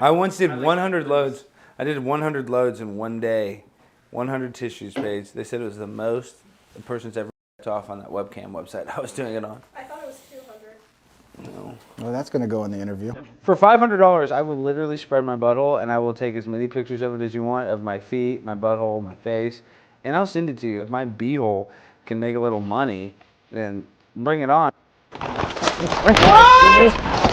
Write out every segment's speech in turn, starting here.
I once did 100 loads. I did 100 loads in one day. 100 tissues pages. They said it was the most a person's ever off on that webcam website I was doing it on. I thought it was 200. No. Well, that's going to go in the interview. For $500, I will literally spread my butthole, and I will take as many pictures of it as you want, of my feet, my butthole, my face, and I'll send it to you. If my beehole can make a little money, then bring it on.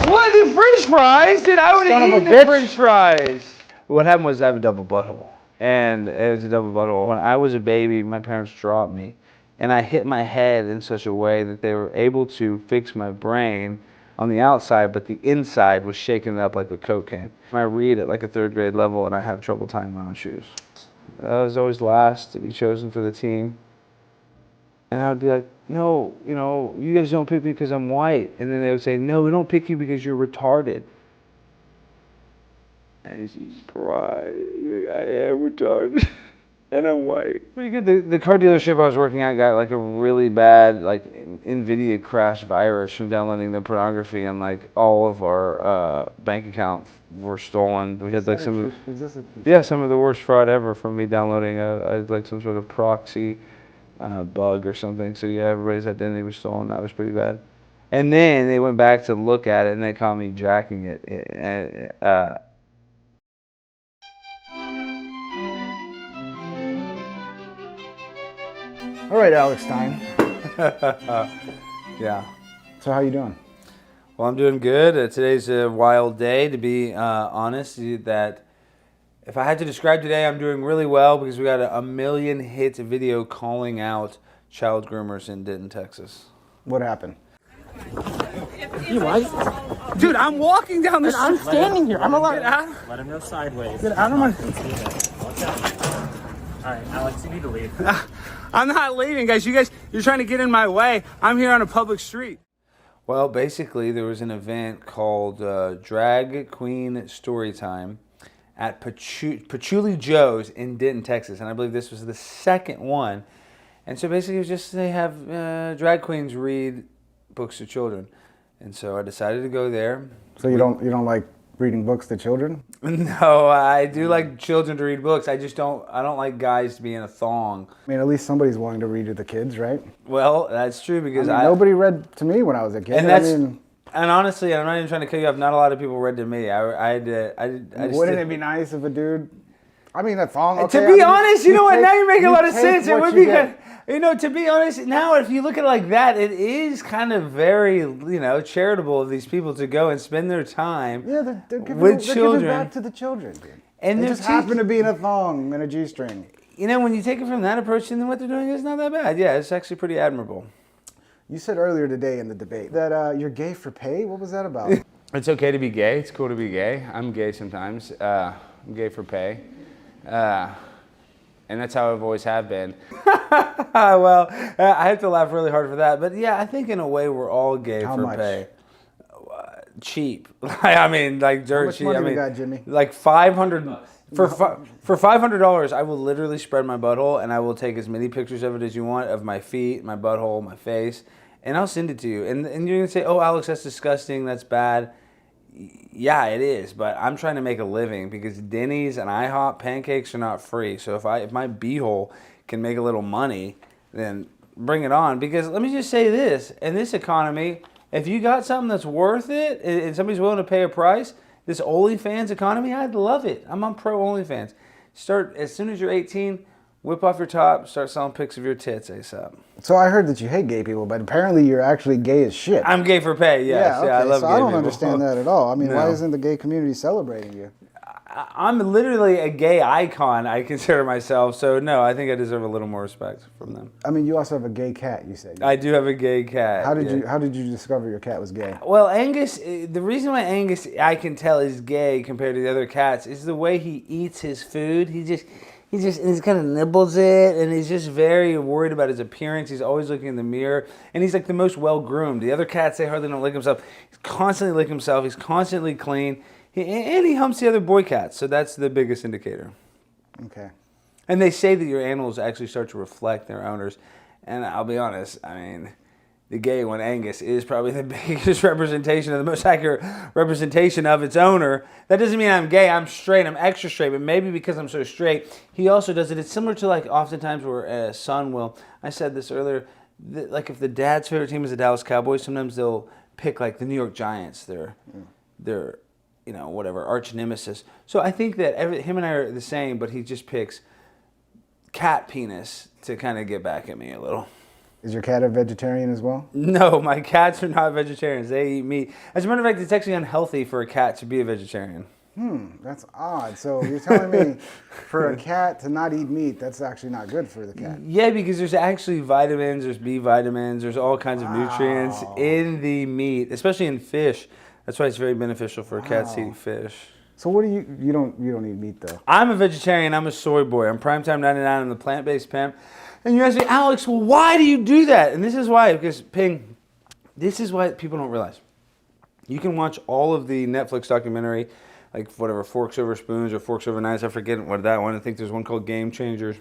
What? The French fries? Then I would have eaten the French fries. What happened was I have a double butthole, and it was a double butthole. When I was a baby, my parents dropped me, and I hit my head in such a way that they were able to fix my brain on the outside, but the inside was shaken up like a Coke can. I read at like a 3rd grade level, and I have trouble tying my own shoes. I was always last to be chosen for the team. And I would be like, no, you guys don't pick me because I'm white. And then they would say, no, we don't pick you because you're retarded. And she's right. I am retarded. And I'm white. Pretty good. The car dealership I was working at got like a really bad NVIDIA crash virus from downloading the pornography, and like all of our bank accounts were stolen. We had like some of the worst fraud ever from me downloading like some sort of proxy bug or something. So yeah, everybody's identity was stolen. That was pretty bad. And then they went back to look at it, and they caught me jacking it. All right, Alex Stein. Yeah. So how you doing? Well, I'm doing good. Today's a wild day, to be honest. That if I had to describe today, I'm doing really well because we got a million hit video calling out child groomers in Denton, Texas. What happened? You what? Dude, I'm walking down the street. I'm standing here. I'm allowed. Let him go sideways. Get out of my... Watch out. All right, Alex, you need to leave. I'm not leaving, guys. You're trying to get in my way. I'm here on a public street. Well, basically, there was an event called Drag Queen Storytime at Patchouli Joe's in Denton, Texas. And I believe this was the second one. And so basically, it was just they have drag queens read books to children. And so I decided to go there. So you don't like reading books to children? No, I do like children to read books. I don't like guys to be in a thong. I mean, at least somebody's willing to read to the kids, right? Well, that's true because nobody read to me when I was a kid. And honestly, I'm not even trying to cut you off. Not a lot of people read to me. Wouldn't it be nice if a dude? I mean, a thong. Okay, to be honest, you know what? Now you're making a lot of sense. It would be good. To be honest, now if you look at it like that, it is kind of very, charitable of these people to go and spend their time they're giving, with children. They're giving back to the children, dude. And they just happen to be in a thong and a G-string. When you take it from that approach, then what they're doing is not that bad. Yeah, it's actually pretty admirable. You said earlier today in the debate that you're gay for pay. What was that about? It's okay to be gay. It's cool to be gay. I'm gay sometimes. I'm gay for pay. And that's how I've always have been. Well, I have to laugh really hard for that. But yeah, I think in a way we're all gay How for much? pay. Cheap. I mean, like dirt How much cheap. money I mean, we got, Jimmy? like $500. For $500, I will literally spread my butthole, and I will take as many pictures of it as you want, of my feet, my butthole, my face, and I'll send it to you. And you're gonna say, "Oh, Alex, that's disgusting. That's bad." Yeah, it is, but I'm trying to make a living because Denny's and IHOP pancakes are not free. So if my beehole can make a little money, then bring it on. Because let me just say this, in this economy, if you got something that's worth it and somebody's willing to pay a price, this OnlyFans economy, I'd love it. I'm on pro OnlyFans. Start as soon as you're 18, whip off your top, start selling pics of your tits ASAP. So I heard that you hate gay people, but apparently you're actually gay as shit. I'm gay for pay, yes. Yeah, okay. I love so gay I don't people. understand that at all. I mean, No. why isn't the gay community celebrating you? I'm literally a gay icon, I consider myself. So no, I think I deserve a little more respect from them. I mean, you also have a gay cat, you said. I do have a gay cat. How did you discover your cat was gay? Well, Angus, the reason why Angus, I can tell, is gay compared to the other cats is the way he eats his food. He kind of nibbles it, and he's just very worried about his appearance. He's always looking in the mirror, and he's like the most well-groomed. The other cats, they hardly don't lick himself. He's constantly licking himself. He's constantly clean, and he humps the other boy cats, so that's the biggest indicator. Okay. And they say that your animals actually start to reflect their owners, and I'll be honest, I mean, the gay one, Angus, is probably the biggest representation, of the most accurate representation of its owner. That doesn't mean I'm gay. I'm straight. I'm extra straight. But maybe because I'm so straight, he also does it. It's similar to like oftentimes where a son will. I said this earlier. Like if the dad's favorite team is the Dallas Cowboys, sometimes they'll pick like the New York Giants. They're whatever arch nemesis. So I think that him and I are the same, but he just picks cat penis to kind of get back at me a little. Is your cat a vegetarian as well? No, my cats are not vegetarians. They eat meat. As a matter of fact, it's actually unhealthy for a cat to be a vegetarian. That's odd. So you're telling me for a cat to not eat meat, that's actually not good for the cat? Yeah, because there's actually vitamins, there's B vitamins, there's all kinds of nutrients in the meat, especially in fish. That's why it's very beneficial for cats to eat fish. So what do you don't eat meat though? I'm a vegetarian. I'm a soy boy. I'm Primetime 99. I'm the plant-based pimp. And you ask me, Alex, well, why do you do that? And this is why, because Ping, this is why people don't realize. You can watch all of the Netflix documentary, like whatever, Forks Over Spoons or Forks Over Knives. I forget what that one. I think there's one called Game Changers.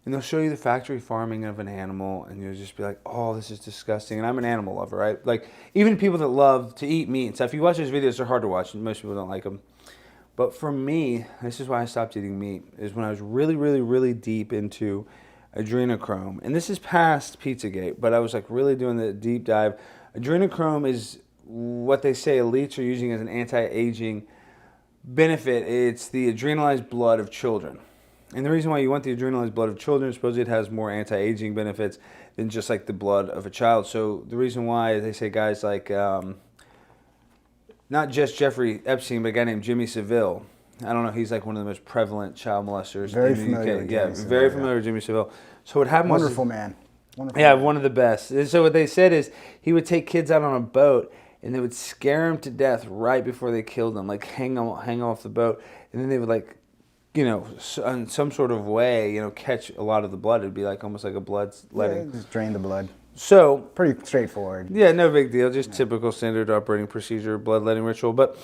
And they'll show you the factory farming of an animal, and you'll just be like, oh, this is disgusting. And I'm an animal lover, right? Like, even people that love to eat meat and stuff, you watch those videos, they're hard to watch, and most people don't like them. But for me, this is why I stopped eating meat, is when I was really, really, really deep into adrenochrome. And this is past Pizzagate, but I was like really doing the deep dive. Adrenochrome is what they say elites are using as an anti-aging benefit. It's the adrenalized blood of children. And the reason why you want the adrenalized blood of children is supposedly it has more anti-aging benefits than just like the blood of a child. So the reason why they say guys like... not just Jeffrey Epstein, but a guy named Jimmy Savile. I don't know. He's like one of the most prevalent child molesters very in the familiar UK. With Yeah, Jimmy very Savile, familiar with Jimmy Savile. So what happened Wonderful was... man. Wonderful yeah, man. one of the best. And so what they said is he would take kids out on a boat and they would scare them to death right before they killed them, like hang off the boat. And then they would like, in some sort of way, catch a lot of the blood. It'd be like almost like a bloodletting. Yeah, just drain the blood. So pretty straightforward. Yeah, no big deal. Just typical standard operating procedure, bloodletting ritual. But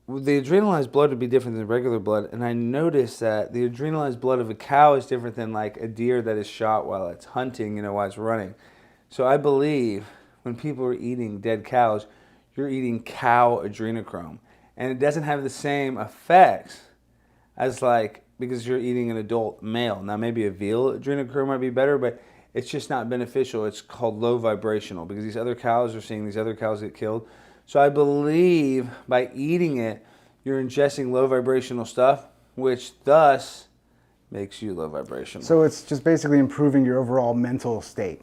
the adrenalized blood would be different than regular blood, and I noticed that the adrenalized blood of a cow is different than like a deer that is shot while it's hunting, while it's running. So I believe when people are eating dead cows, you're eating cow adrenochrome, and it doesn't have the same effects as because you're eating an adult male. Now maybe a veal adrenochrome might be better, but it's just not beneficial. It's called low vibrational because these other cows are seeing these other cows get killed. So I believe by eating it, you're ingesting low vibrational stuff, which thus makes you low vibrational. So it's just basically improving your overall mental state.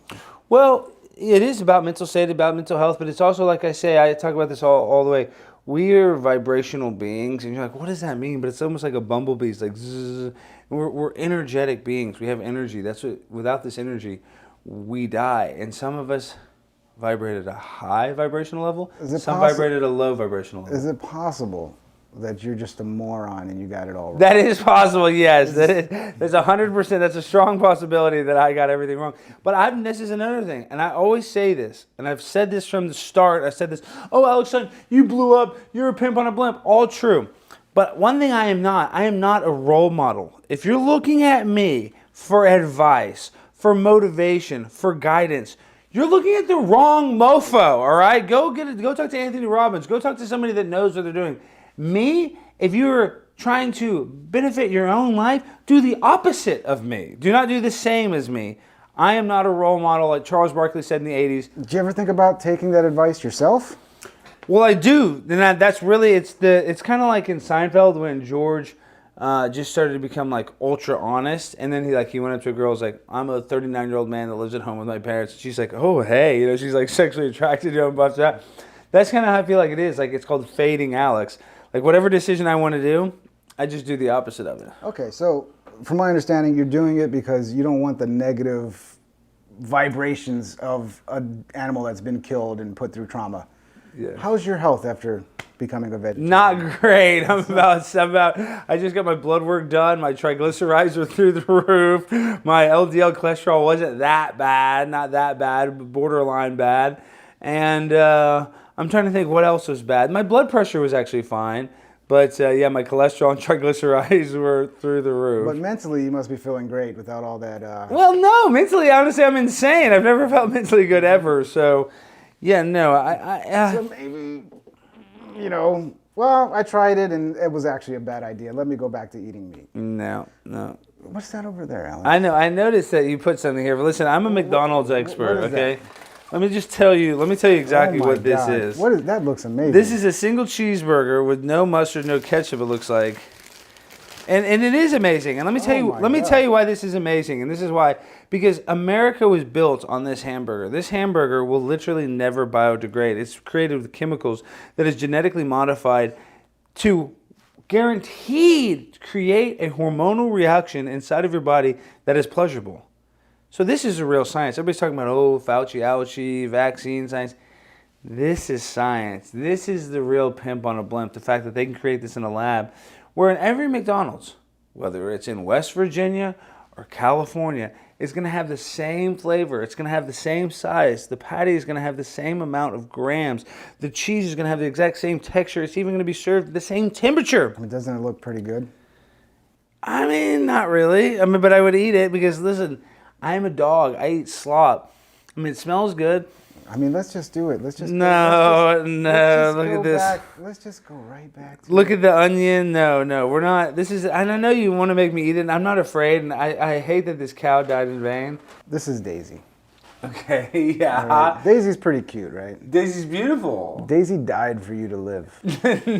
Well, it is about mental state, about mental health, but it's also, like I say, I talk about this all the way. We are vibrational beings, and you're like, what does that mean? But it's almost like a bumblebee. It's like zzz. We're energetic beings. We have energy. Without this energy, we die. And some of us vibrate at a high vibrational level. Some vibrate at a low vibrational level. Is it possible that you're just a moron and you got it all wrong? That is possible, yes. There's 100%. That's a strong possibility that I got everything wrong. But this is another thing, and I always say this, and I've said this from the start. I said this, oh, Alex Stein, you blew up. You're a pimp on a blimp. All true. But one thing I am not a role model. If you're looking at me for advice, for motivation, for guidance, you're looking at the wrong mofo, all right? Go talk to Anthony Robbins. Go talk to somebody that knows what they're doing. Me, if you're trying to benefit your own life, do the opposite of me. Do not do the same as me. I am not a role model, like Charles Barkley said in the 80s. Did you ever think about taking that advice yourself? Well, I do. And that's really, it's kind of like in Seinfeld when George just started to become like ultra honest, and then he went up to a girl, was like, I'm a 39-year-old man that lives at home with my parents. And she's like, oh, hey, she's like sexually attracted to him, but that's kind of how I feel like it is. Like, it's called fading Alex. Like, whatever decision I want to do, I just do the opposite of it. Okay, so from my understanding, you're doing it because you don't want the negative vibrations of an animal that's been killed and put through trauma. Yeah. How's your health after becoming a vegetarian? Not great. I just got my blood work done. My triglycerides are through the roof. My LDL cholesterol wasn't that bad. Not that bad, but borderline bad. And I'm trying to think what else was bad. My blood pressure was actually fine, But yeah, my cholesterol and triglycerides were through the roof. But mentally, you must be feeling great without all that. Well, no, mentally, honestly, I'm insane. I've never felt mentally good ever. So, yeah, no, So maybe, well, I tried it and it was actually a bad idea. Let me go back to eating meat. No. What's that over there, Alex? I know. I noticed that you put something here. But listen, I'm a McDonald's expert. what is Okay, let me tell you exactly Oh my what this God. is. What is that? Looks amazing. This is a single cheeseburger with no mustard, no ketchup. It looks like, and it is amazing. And let me tell you, tell you why this is amazing. And this is why, because America was built on this hamburger. This hamburger will literally never biodegrade. It's created with chemicals that is genetically modified to guaranteed create a hormonal reaction inside of your body that is pleasurable. So this is a real science. Everybody's talking about, Fauci, ouchie, vaccine science. This is science. This is the real pimp on a blimp. The fact that they can create this in a lab, where in every McDonald's, whether it's in West Virginia or California, it's going to have the same flavor. It's going to have the same size. The patty is going to have the same amount of grams. The cheese is going to have the exact same texture. It's even going to be served at the same temperature. I mean, doesn't it look pretty good? I mean, not really. I mean, but I would eat it because, listen, I am a dog. I eat slop. I mean, it smells good. I mean, let's just do it. Let's just Look at this. Let's just go right back to Look at the onion. No, we're not. This is, and I know you want to make me eat it, and I'm not afraid, and I hate that this cow died in vain. This is Daisy. Okay, yeah. All right. Daisy's pretty cute, right? Daisy's beautiful. Daisy died for you to live.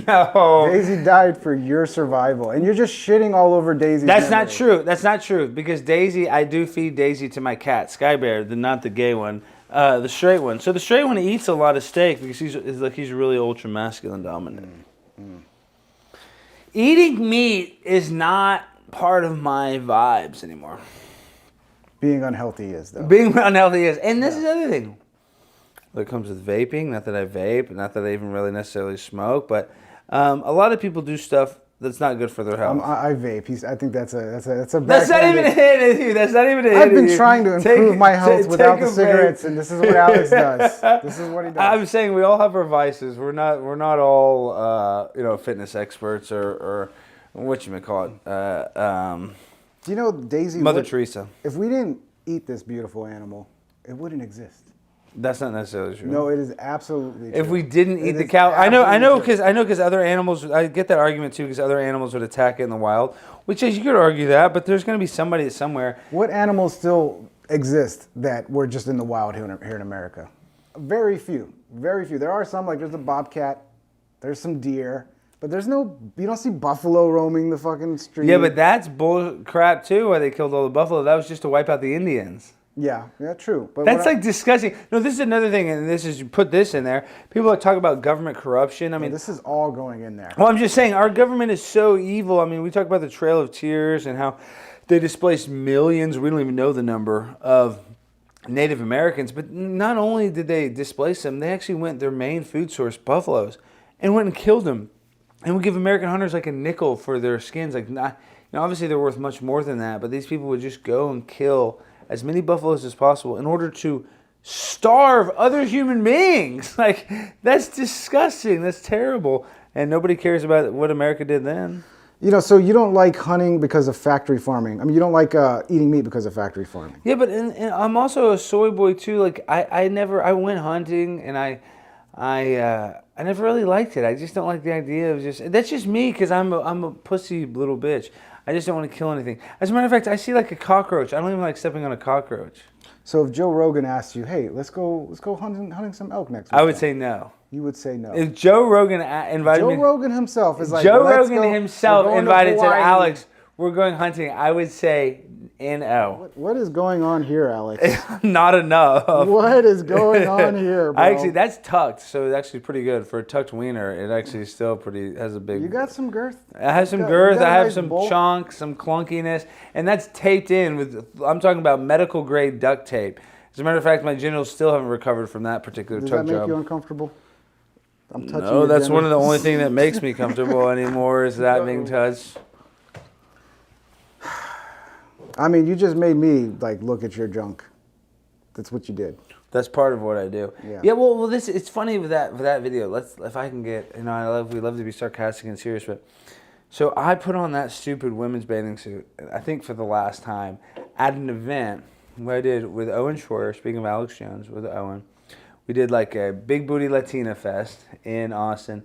No. Daisy died for your survival, and you're just shitting all over Daisy. That's not true. That's not true, because Daisy, I do feed Daisy to my cat, Sky Bear, not the gay one. The straight one. So the straight one eats a lot of steak because he's really ultra masculine dominant. Eating meat is not part of my vibes anymore. Being unhealthy is, though. Being unhealthy is. And this is the other thing. It comes with vaping. Not that I vape. Not that I even really necessarily smoke. But a lot of people do stuff that's not good for their health. I vape. I think that's a That's not even a hit at you. That's not even a hit I've been at you. trying to improve my health without the a cigarettes, vape. and this is what Alex does. This is what he does. I'm saying we all have our vices. We're not all fitness experts or whatchamacallit. Do you know Daisy? Mother Teresa. If we didn't eat this beautiful animal, it wouldn't exist. That's not necessarily true. No, it is absolutely true. If we didn't eat It the is cow, I know, absolutely because other animals. I get that argument too, because other animals would attack it in the wild. Which is, you could argue that, but there's going to be somebody somewhere. What animals still exist that were just in the wild here in America? Very few. Very few. There are some, like there's a bobcat, there's some deer, but there's no. You don't see buffalo roaming the fucking street. Yeah, but that's bull crap too. Why they killed all the buffalo? That was just to wipe out the Indians. Yeah, true. But That's like disgusting. No, this is another thing, and this is, you put this in there. People that talk about government corruption. I mean, this is all going in there. well, I'm just saying, our government is so evil. I mean, we talk about the Trail of Tears and how they displaced millions. We don't even know the number of Native Americans. But not only did they displace them, they actually went their main food source, buffaloes, and went and killed them. And would give American hunters like a nickel for their skins. Like, obviously they're worth much more than that. But these people would just go and kill as many buffaloes as possible in order to starve other human beings. Like, that's disgusting. That's terrible. And nobody cares about what America did then. So you don't like hunting because of factory farming. I mean, you don't like eating meat because of factory farming. Yeah, but and I'm also a soy boy too. Like, I went hunting and I never really liked it. I just don't like the idea of that's just me, because I'm a pussy little bitch. I just don't want to kill anything. As a matter of fact, I see like a cockroach. I don't even like stepping on a cockroach. So if Joe Rogan asked you, "Hey, let's go hunting some elk next week," I would say no. You would say no. If Joe Rogan invited me, Joe Rogan himself is like, Joe "Let's Rogan go. himself We're going to invited, said, Hawaii." Alex, we're going hunting, I would say N-O. What is going on here, Alex? Not enough. What is going on here, bro? Actually, that's tucked, so it's actually pretty good. For a tucked wiener, it actually still has a big... You got some girth. I have some you girth, got a I have nice some bulk. chunk, some clunkiness, and that's taped in with, I'm talking about medical grade duct tape. As a matter of fact, my genitals still haven't recovered from that particular Does tuck that make job. you uncomfortable? I'm touching No, your that's one of the genitals. only thing that makes me comfortable anymore is that being touched. I mean, you just made me like look at your junk. That's what you did. That's part of what I do. Yeah. Yeah. Well, this it's funny with that video. If I can get, we love to be sarcastic and serious, but so I put on that stupid women's bathing suit. I think for the last time at an event what I did with Owen Schroyer. Speaking of Alex Jones, with Owen, we did like a Big Booty Latina Fest in Austin,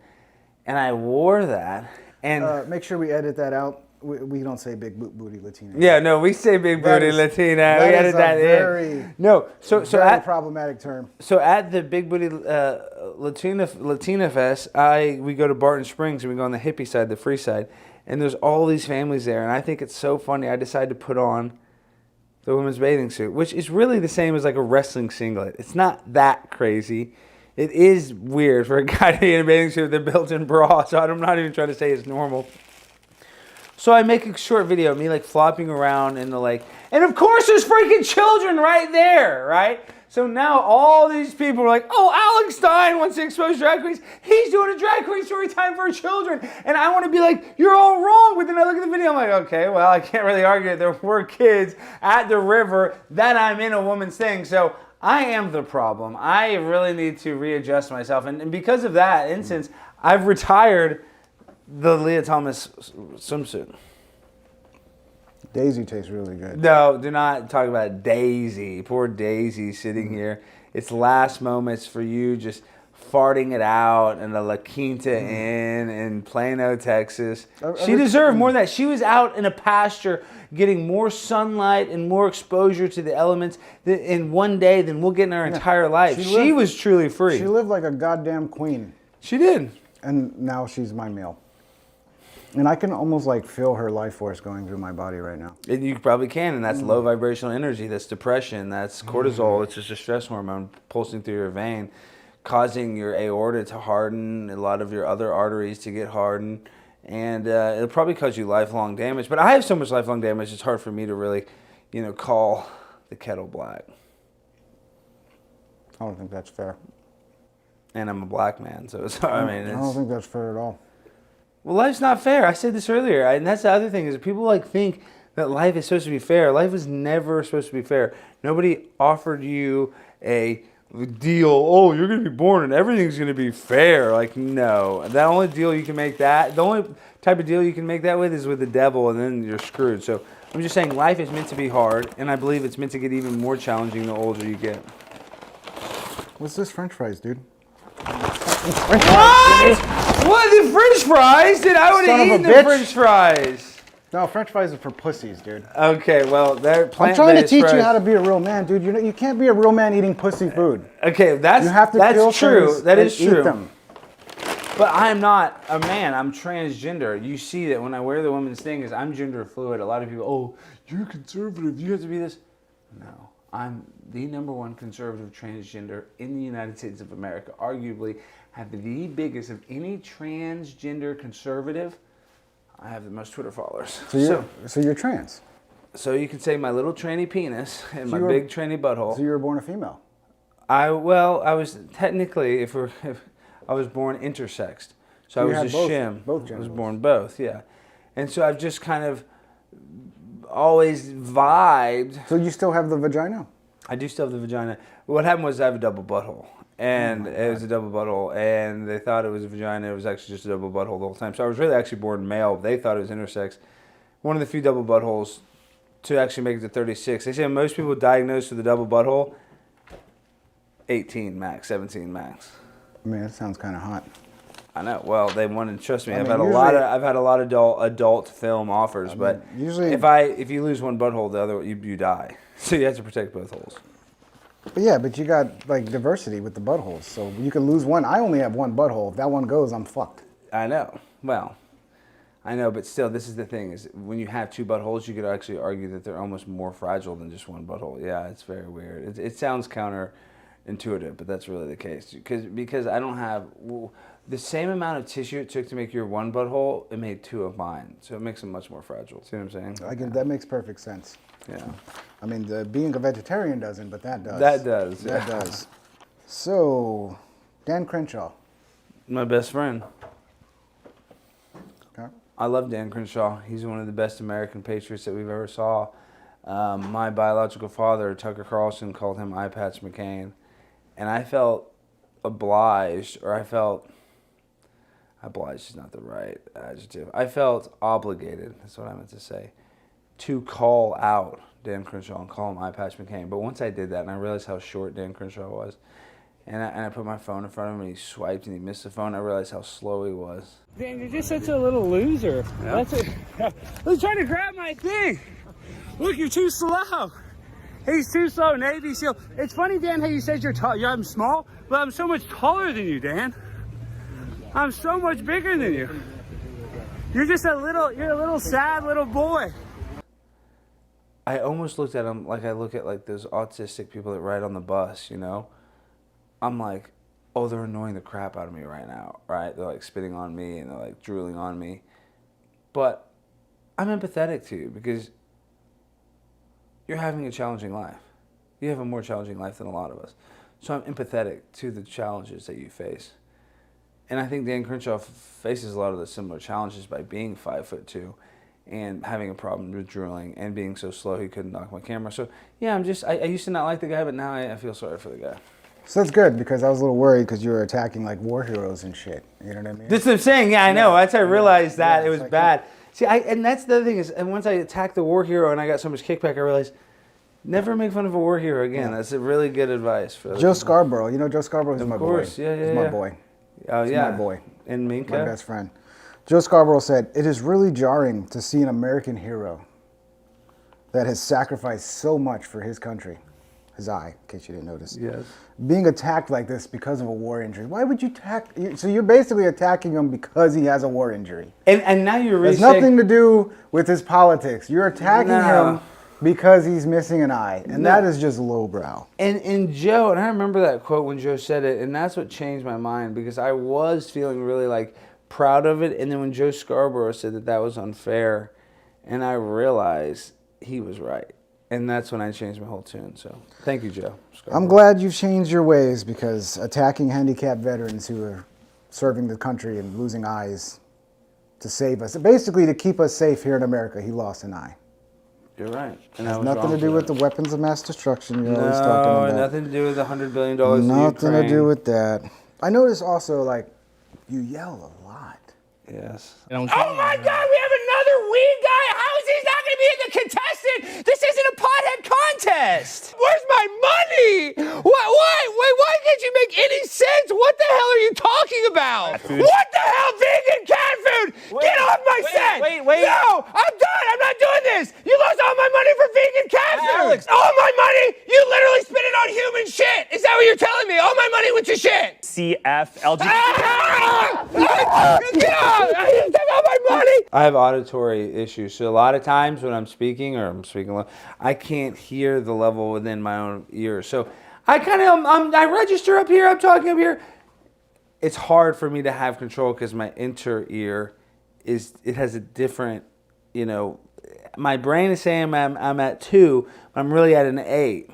and I wore that. And make sure we edit that out. We don't say big booty Latina. Yeah, no, we say big booty Latina. We added that in. No, so very problematic term. So at the Big Booty Latina Fest, we go to Barton Springs and we go on the hippie side, the free side, and there's all these families there, and I think it's so funny. I decided to put on the women's bathing suit, which is really the same as like a wrestling singlet. It's not that crazy. It is weird for a guy to be in a bathing suit with a built-in bra, so I'm not even trying to say it's normal. So I make a short video of me like flopping around in the lake. And of course there's freaking children right there, right? So now all these people are like, oh, Alex Stein wants to expose drag queens. He's doing a drag queen story time for children. And I want to be like, you're all wrong. But then I look at the video, I'm like, okay, well, I can't really argue it. There were kids at the river that I'm in a woman's thing. So I am the problem. I really need to readjust myself. And because of that instance, I've retired the Leah Thomas swimsuit. Daisy tastes really good. No, do not talk about Daisy. Poor Daisy sitting here. It's last moments for you just farting it out in a La Quinta Inn in Plano, Texas. She deserved more than that. She was out in a pasture getting more sunlight and more exposure to the elements in one day than we'll get in our entire life. She was truly free. She lived like a goddamn queen. She did. And now she's my meal. And I can almost like feel her life force going through my body right now. And you probably can, and that's low vibrational energy, that's depression, that's cortisol, it's just a stress hormone pulsing through your vein, causing your aorta to harden, a lot of your other arteries to get hardened, and it'll probably cause you lifelong damage. But I have so much lifelong damage, it's hard for me to really, call the kettle black. I don't think that's fair. And I'm a black man, so it's, I don't think that's fair at all. Well, life's not fair. I said this earlier, and that's the other thing is people think that life is supposed to be fair. Life was never supposed to be fair. Nobody offered you a deal. Oh, you're going to be born and everything's going to be fair. Like, no. The only deal you can make the only type of deal you can make that with is with the devil, and then you're screwed. So I'm just saying life is meant to be hard, and I believe it's meant to get even more challenging the older you get. What's this French fries, dude? What? What? The French fries? Dude, I would have eaten the French fries. No, French fries are for pussies, dude. Okay, well, they're plant-based I'm trying to teach fries. you how to be a real man, dude. You can't be a real man eating pussy food. Okay, You have to that's true. That is true. Eat them. But I'm not a man. I'm transgender. You see that when I wear the woman's thing is I'm gender fluid. A lot of people, oh, you're conservative. You have to be this. No, I'm the #1 conservative transgender in the United States of America. Arguably, have the biggest of any transgender conservative. I have the most Twitter followers. So you're trans. So you can say my little tranny penis and my big tranny butthole. So you were born a female. I was technically, if I was born intersexed. So I was a shim. Both I was born both, yeah. And so I've just kind of always vibed. So you still have the vagina? I do still have the vagina. What happened was I have a double butthole. And it was a double butthole, and they thought it was a vagina. It was actually just a double butthole the whole time. So I was really actually born male. They thought it was intersex. One of the few double buttholes to actually make it to 36. They say most people diagnosed with a double butthole, 18 max, 17 max. I mean, that sounds kind of hot. I know. Well, they wanted. Trust me, I've had a lot of adult film offers, but usually if you lose one butthole, the other you die. So you have to protect both holes. But yeah, but you got like diversity with the buttholes, so you can lose one. I only have one butthole. If that one goes, I'm fucked. I know. Well, I know, but still, this is the thing: is when you have two buttholes, you could actually argue that they're almost more fragile than just one butthole. Yeah, it's very weird. It sounds counterintuitive, but that's really the case. Because I don't have the same amount of tissue it took to make your one butthole, it made two of mine, so it makes them much more fragile. See what I'm saying? That makes perfect sense. Yeah. I mean, being a vegetarian doesn't, but that does. That does. That does. So, Dan Crenshaw. My best friend. Okay. I love Dan Crenshaw. He's one of the best American patriots that we've ever saw. My biological father, Tucker Carlson, called him Eye Patch McCain. and I felt obliged, or obliged is not the right adjective. I felt obligated, that's what I meant to say, to call out Dan Crenshaw and call him Eye Patch McCain. But once I did that and I realized how short Dan Crenshaw was, and I put my phone in front of him and he swiped and he missed the phone, I realized how slow he was. Dan, you're just such a little loser. Yeah. Who's trying to grab my thing? Look, you're too slow. He's too slow, Navy SEAL. It's funny, Dan, how you said you're tall. I'm small, but I'm so much taller than you, Dan. I'm so much bigger than you. You're a little sad little boy. I almost looked at him like I look at like those autistic people that ride on the bus, you know? I'm like, oh, they're annoying the crap out of me right now, right? They're like spitting on me and they're like drooling on me. But I'm empathetic to you because you're having a challenging life. You have a more challenging life than a lot of us. So I'm empathetic to the challenges that you face. And I think Dan Crenshaw faces a lot of the similar challenges by being 5'2" and having a problem with drooling and being so slow he couldn't knock my camera. So yeah, I used to not like the guy, but now I feel sorry for the guy. So that's good, because I was a little worried because you were attacking like war heroes and shit. You know what I mean? That's what I'm saying. Yeah, I know. Once I realized that, it was like, bad. See, and that's the other thing is, and once I attacked the war hero and I got so much kickback, I realized never make fun of a war hero again. Yeah. That's a really good advice for Joe Scarborough. You know Joe Scarborough is my boy. Of course, yeah. He's my boy. Oh, He's yeah. my boy. And Minka? My best friend. Joe Scarborough said, "It is really jarring to see an American hero that has sacrificed so much for his country," his eye, in case you didn't notice. Yes. "Being attacked like this because of a war injury." Why would you attack? So you're basically attacking him because he has a war injury. And now you're really It's nothing to do with his politics. You're attacking him because he's missing an eye. And that is just lowbrow. And Joe, and I remember that quote when Joe said it, and that's what changed my mind, because I was feeling really like proud of it. And then when Joe Scarborough said that was unfair, and I realized he was right. And that's when I changed my whole tune. So thank you, Joe Scarborough. I'm glad you've changed your ways, because attacking handicapped veterans who are serving the country and losing eyes to save us, basically to keep us safe here in America, he lost an eye. You're right. And It has nothing to do with the weapons of mass destruction you're always talking about. Nothing to do with the $100 billion Nothing to do with that. I notice also, like, you yell a lot. Yes. Oh my God, we have another weed guy? How is he not going to be in the contestant? This isn't a pothead contest. Where's my money? Why can't you make any sense? What the hell are you talking about? What the hell, vegan cat food? Get off my set. Wait. No, I'm done. I'm not doing this. You lost all my money for vegan cat food. Alex. All my money? You literally spent it on human shit. Is that what you're telling me? All my money went to shit. CF, LGBT. Get out! I took all my money. I have auditory issues, so a lot of times when I'm speaking or I'm speaking low, I can't hear the level within my own ears. So I I register up here, I'm talking up here. It's hard for me to have control because my inter ear it has a different, my brain is saying I'm at 2, but I'm really at an 8.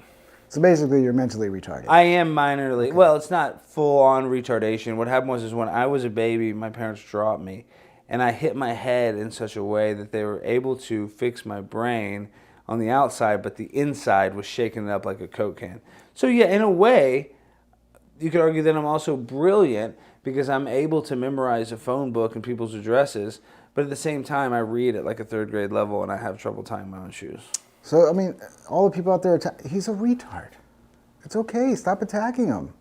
So basically, you're mentally retarded. I am minorly. Well, it's not full-on retardation. What happened was when I was a baby, my parents dropped me, and I hit my head in such a way that they were able to fix my brain on the outside, but the inside was shaking it up like a Coke can. So yeah, in a way, you could argue that I'm also brilliant because I'm able to memorize a phone book and people's addresses, but at the same time, I read at like a 3rd grade level, and I have trouble tying my own shoes. So, I mean, all the people out there, he's a retard. It's okay. Stop attacking him.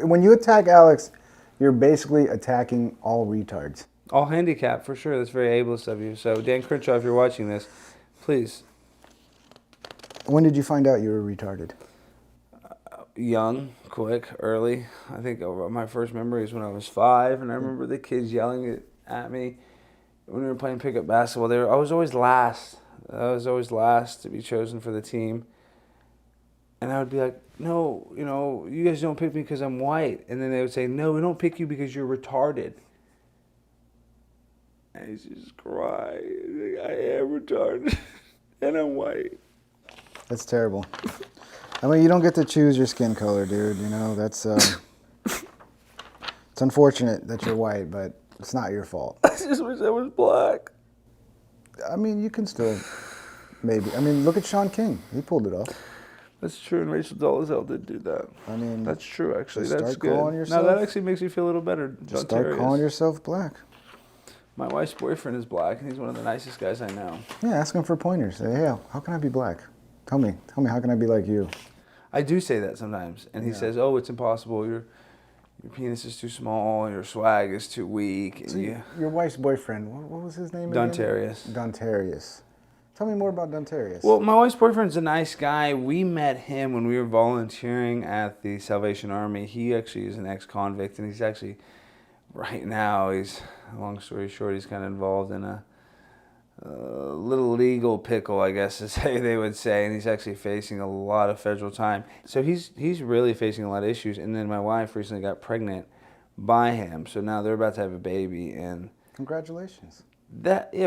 When you attack Alex, you're basically attacking all retards. All handicapped, for sure. That's very ableist of you. So, Dan Crenshaw, if you're watching this, please. When did you find out you were retarded? Young, quick, early. I think my first memory is when I was 5, and I remember the kids yelling at me when we were playing pickup basketball. I was always last. I was always last to be chosen for the team. And I would be like, no, you guys don't pick me because I'm white. And then they would say, no, we don't pick you because you're retarded. And I just cry. I am retarded. And I'm white. That's terrible. I mean, you don't get to choose your skin color, dude. That's... It's unfortunate that you're white, but it's not your fault. I just wish I was black. I mean, you can still, maybe. I mean, look at Sean King. He pulled it off. That's true, and Rachel Dolezal did do that. I mean, That's true, actually. just That's start good. calling Now yourself- that actually makes me feel a little better. Just start calling yourself black. My wife's boyfriend is black, and he's one of the nicest guys I know. Yeah, ask him for pointers. Say, hey, how can I be black? Tell me, how can I be like you? I do say that sometimes, and he says, "Oh, it's impossible. Your penis is too small. Your swag is too weak." And So your wife's boyfriend, what was his name again? Dontarius. Tell me more about Dontarius. Well, my wife's boyfriend's a nice guy. We met him when we were volunteering at the Salvation Army. He actually is an ex-convict, and he's actually, right now, long story short, he's kind of involved in a little legal pickle, I guess they would say, and he's actually facing a lot of federal time. So he's really facing a lot of issues. And then my wife recently got pregnant by him, so now they're about to have a baby. And congratulations.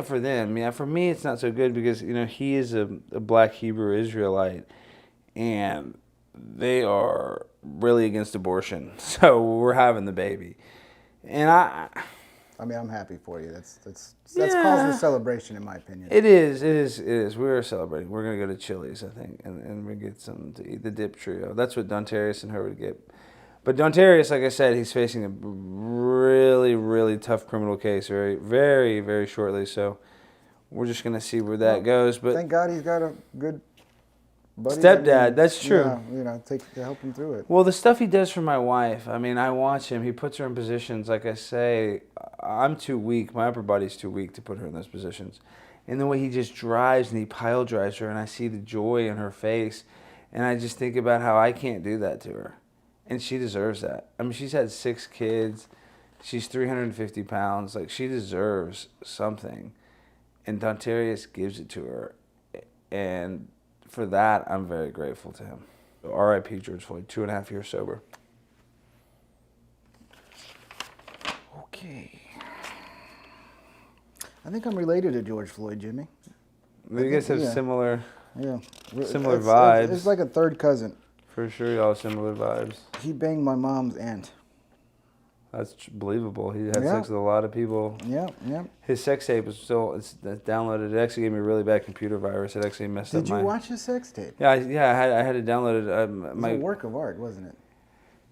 For them, yeah. For me, it's not so good because he is a black Hebrew Israelite, and they are really against abortion. So we're having the baby, and I mean, I'm happy for you. That's cause for celebration, in my opinion. It is. We're celebrating. We're gonna go to Chili's, I think, and we get something to eat. The dip trio. That's what Dontarius and her would get. But Dontarius, like I said, he's facing a really, really tough criminal case very, very, very shortly. So we're just gonna see where that goes. But thank God he's got a good buddy. Stepdad, that's true. To help him through it. Well, the stuff he does for my wife, I mean, I watch him. He puts her in positions, like I say, I'm too weak. My upper body's too weak to put her in those positions. And the way he just drives and he pile drives her, and I see the joy in her face, and I just think about how I can't do that to her. And she deserves that. I mean, she's had 6 kids. She's 350 pounds. Like, she deserves something. And Dontarius gives it to her. And for that, I'm very grateful to him. R.I.P. George Floyd, 2.5 years sober. Okay. I think I'm related to George Floyd, Jimmy. You guys have similar similar vibes. It's like a third cousin. For sure, y'all have similar vibes. He banged my mom's aunt. That's believable. He had sex with a lot of people. Yeah. His sex tape is it's downloaded. It actually gave me a really bad computer virus. It actually messed up my... Did you watch his sex tape? Yeah, I had it downloaded. It was a work of art, wasn't it?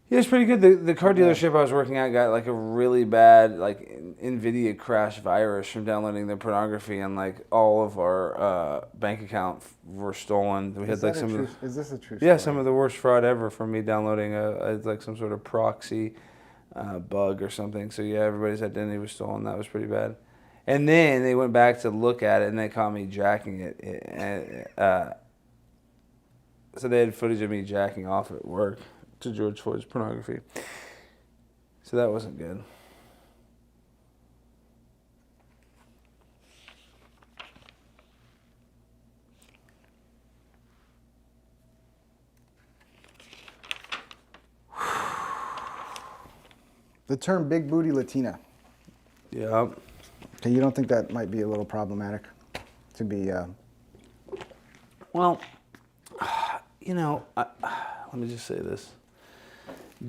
Yeah, it's pretty good. The car dealership I was working at got like a really bad NVIDIA crash virus from downloading their pornography, and like all of our bank accounts were stolen. We had like Is this a true story? Yeah, some of the worst fraud ever from me downloading like some sort of proxy bug or something. So yeah, everybody's identity was stolen. That was pretty bad. And then they went back to look at it, and they caught me jacking it. So they had footage of me jacking off at work to George Floyd's pornography. So that wasn't good. The term big booty Latina. Yeah. Okay, you don't think that might be a little problematic to be... Well, let me just say this.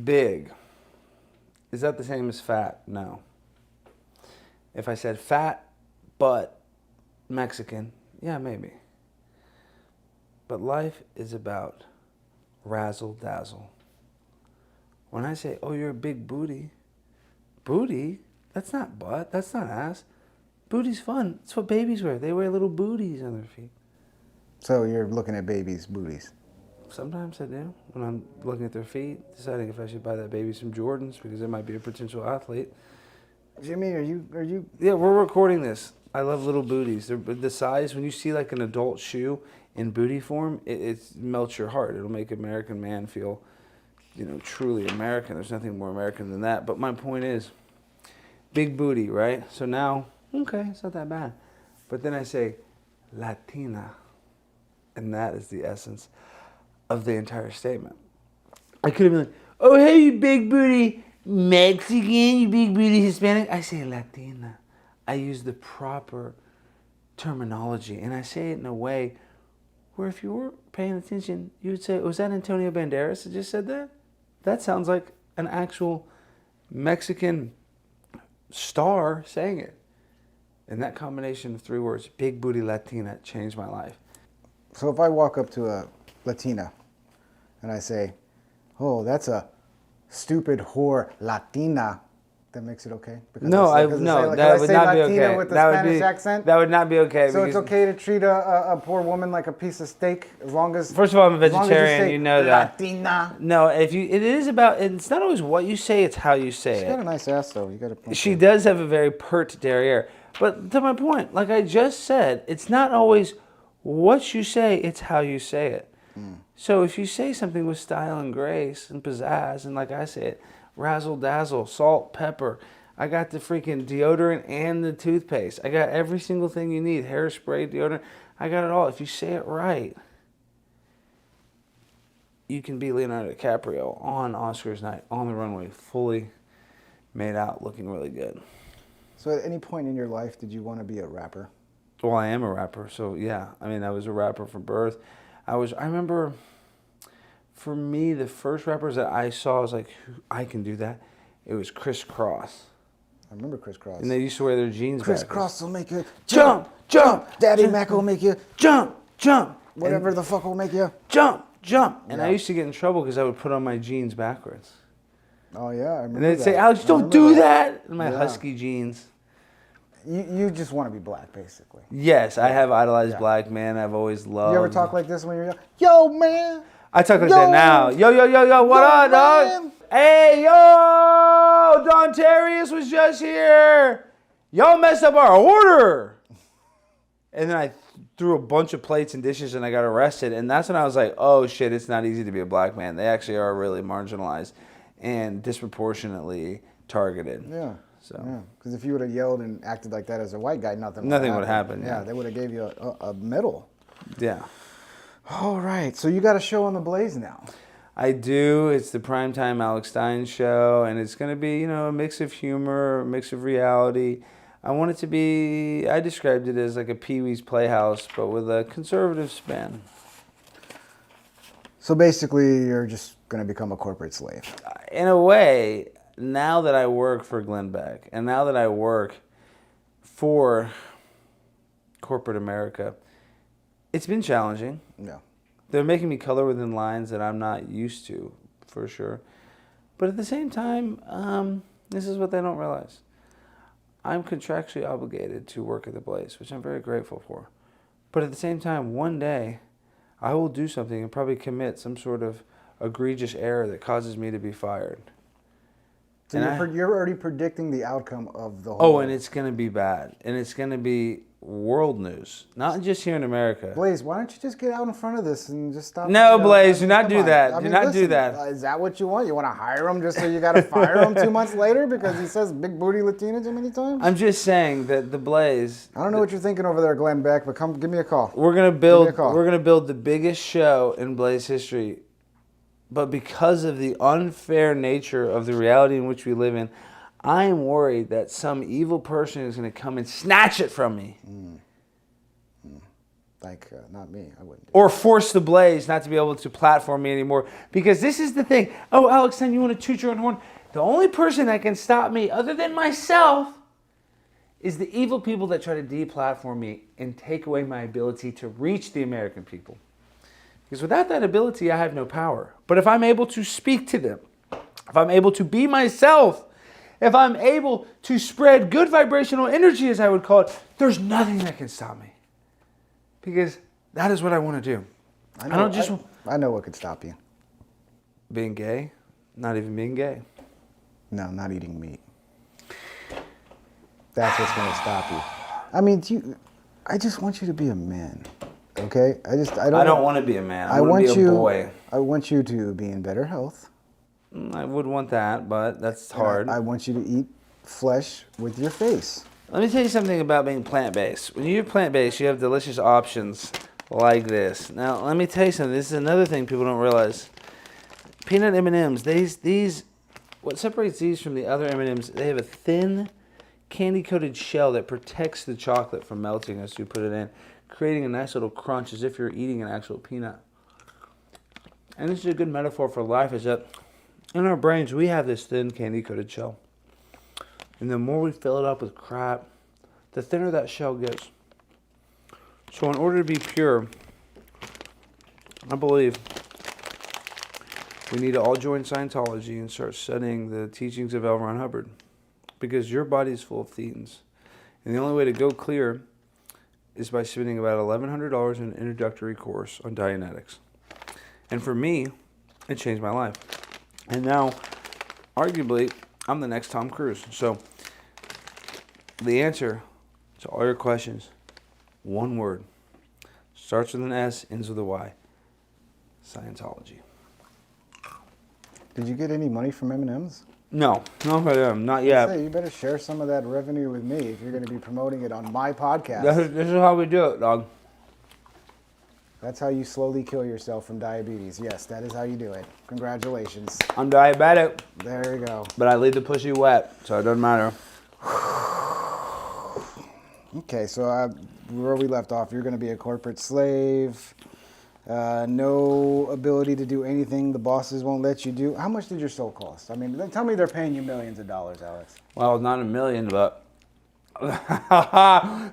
Big. Is that the same as fat? No. If I said fat, but Mexican, yeah, maybe. But life is about razzle dazzle. When I say, oh, you're a big booty, that's not butt, that's not ass. Booty's fun. It's what babies wear. They wear little booties on their feet. So you're looking at babies' booties? Sometimes I do. When I'm looking at their feet, deciding if I should buy that baby some Jordans because they might be a potential athlete. Jimmy, are you? Yeah, we're recording this. I love little booties. They're the size. When you see like an adult shoe in booty form, it melts your heart. It'll make an American man feel, truly American. There's nothing more American than that. But my point is, big booty, right? So now, okay, it's not that bad. But then I say, Latina, and that is the essence of the entire statement. I could have been like, oh, hey, you big booty Mexican, you big booty Hispanic. I say Latina. I use the proper terminology, and I say it in a way where if you were paying attention, you would say, was that Antonio Banderas that just said that? That sounds like an actual Mexican star saying it. And that combination of 3 words, big booty Latina, changed my life. So if I walk up to a Latina and I say, oh, that's a stupid whore Latina, that makes it okay? Because No, that would not be okay. With the That would Spanish be accent? that would not be okay. So it's because- okay to treat a poor woman like a piece of steak as long as. First of all, I'm a as long as vegetarian. say You know that. Latina. No, it is about. It's not always what you say; it's how you say She's got a it. nice ass though. You got to. She does have a very pert derriere. But to my point, like I just said, it's not always what you say; it's how you say it. So if you say something with style and grace and pizzazz, and like I say it, razzle dazzle, salt, pepper. I got the freaking deodorant and the toothpaste. I got every single thing you need. Hairspray, deodorant. I got it all. If you say it right, you can be Leonardo DiCaprio on Oscars night, on the runway, fully made out, looking really good. So at any point in your life, did you want to be a rapper? Well, I am a rapper, so yeah. I mean, I was a rapper from birth. I remember, for me, the first rappers that I saw, I was like, I can do that. It was Criss Cross. I remember Criss Cross. And they used to wear their jeans Criss backwards. Cross will make you Jump, jump. Daddy jump, Mac will make you jump, jump. whatever the fuck will make you. Jump, jump. And I Yeah. used to get in trouble because I would put on my jeans backwards. Oh yeah, I remember. And they'd that. say, Alex, I don't remember do that. In my Yeah. husky jeans. You just want to be black, basically. Yes, I have idolized Yeah. black men. I've always loved. You ever talk like this when you're young? Yo, man. I talk like Yo. that now. Yo, yo, yo, yo, what Yo, up, dog? man. Hey, yo, Don Terrius was just here. Y'all messed up our order. And then I threw a bunch of plates and dishes and I got arrested. And that's when I was like, oh shit, it's not easy to be a black man. They actually are really marginalized and disproportionately targeted. Yeah. So. Yeah. Because if you would have yelled and acted like that as a white guy, nothing Would happen. Yeah, Yeah. they would have gave you a medal. Yeah. All right. So you got a show on the Blaze now. I do. It's the Primetime Alex Stein show, and it's going to be, a mix of humor, a mix of reality. I want it to be, I described it as like a Pee-wee's Playhouse, but with a conservative spin. So basically, you're just going to become a corporate slave. In a way, now that I work for Glenn Beck, and now that I work for corporate America, it's been challenging. Yeah. They're making me color within lines that I'm not used to, for sure. But at the same time, this is what they don't realize. I'm contractually obligated to work at the Blaze, which I'm very grateful for. But at the same time, one day, I will do something and probably commit some sort of egregious error that causes me to be fired. So you're already predicting the outcome of the whole. Oh, and it's going to be bad. And it's going to be world news, not just here in America. Blaze, why don't you just get out in front of this and just stop? No, Blaze, I do mean, not come do on. that. I Do mean, not do listen, that. Is that what you want? You want to hire him just so you got to fire him 2 months later because he says big booty Latina too many times? I'm just saying that the Blaze. I don't know what you're thinking over there, Glenn Beck, but come give me a call. We're gonna Give me a build. call. We're gonna build the biggest show in Blaze history, but because of the unfair nature of the reality in which we live in, I am worried that some evil person is gonna come and snatch it from me, Like, not me. I wouldn't do or force the Blaze not to be able to platform me anymore. Because this is the thing. Oh, Alex, then you want to toot your own horn? The only person that can stop me, other than myself, is the evil people that try to deplatform me and take away my ability to reach the American people. Because without that ability, I have no power. But if I'm able to speak to them, if I'm able to be myself, if I'm able to spread good vibrational energy, as I would call it, there's nothing that can stop me. Because that is what I want to do. I don't just... I know what could stop you. Being gay? Not even being gay. No, not eating meat. That's what's going to stop you. I mean, I just want you to be a man, okay? I don't want to be a man. I want want to be you. a boy. I want you to be in better health. I would want that, but that's hard. I want you to eat flesh with your face. Let me tell you something about being plant-based. When you're plant-based, you have delicious options like this. Now, let me tell you something. This is another thing people don't realize. Peanut M&Ms, these, what separates these from the other M&Ms, they have a thin, candy-coated shell that protects the chocolate from melting as you put it in, creating a nice little crunch as if you're eating an actual peanut. And this is a good metaphor for life, is that in our brains, we have this thin, candy-coated shell. And the more we fill it up with crap, the thinner that shell gets. So in order to be pure, I believe We need to all join Scientology and start studying the teachings of L. Ron Hubbard, because your body is full of thetans. And the only way to go clear is by spending about $1,100 in an introductory course on Dianetics. And for me, it changed my life. And now, arguably, I'm the next Tom Cruise. So the answer to all your questions, one word. Starts with an S, ends with a Y. Scientology. Did you get any money from M&M's? No, not yet. Say, you better share some of that revenue with me if you're going to be promoting it on my podcast. This is how we do it, dog. That's how you slowly kill yourself from diabetes. Yes, that is how you do it. Congratulations. I'm diabetic, There you go. but I leave the pussy wet, so it doesn't matter. Okay, so where we left off, you're going to be a corporate slave. No ability to do anything the bosses won't let you do. How much did your soul cost? I mean, tell me they're paying you millions of dollars, Alex. Well, not $1 million, but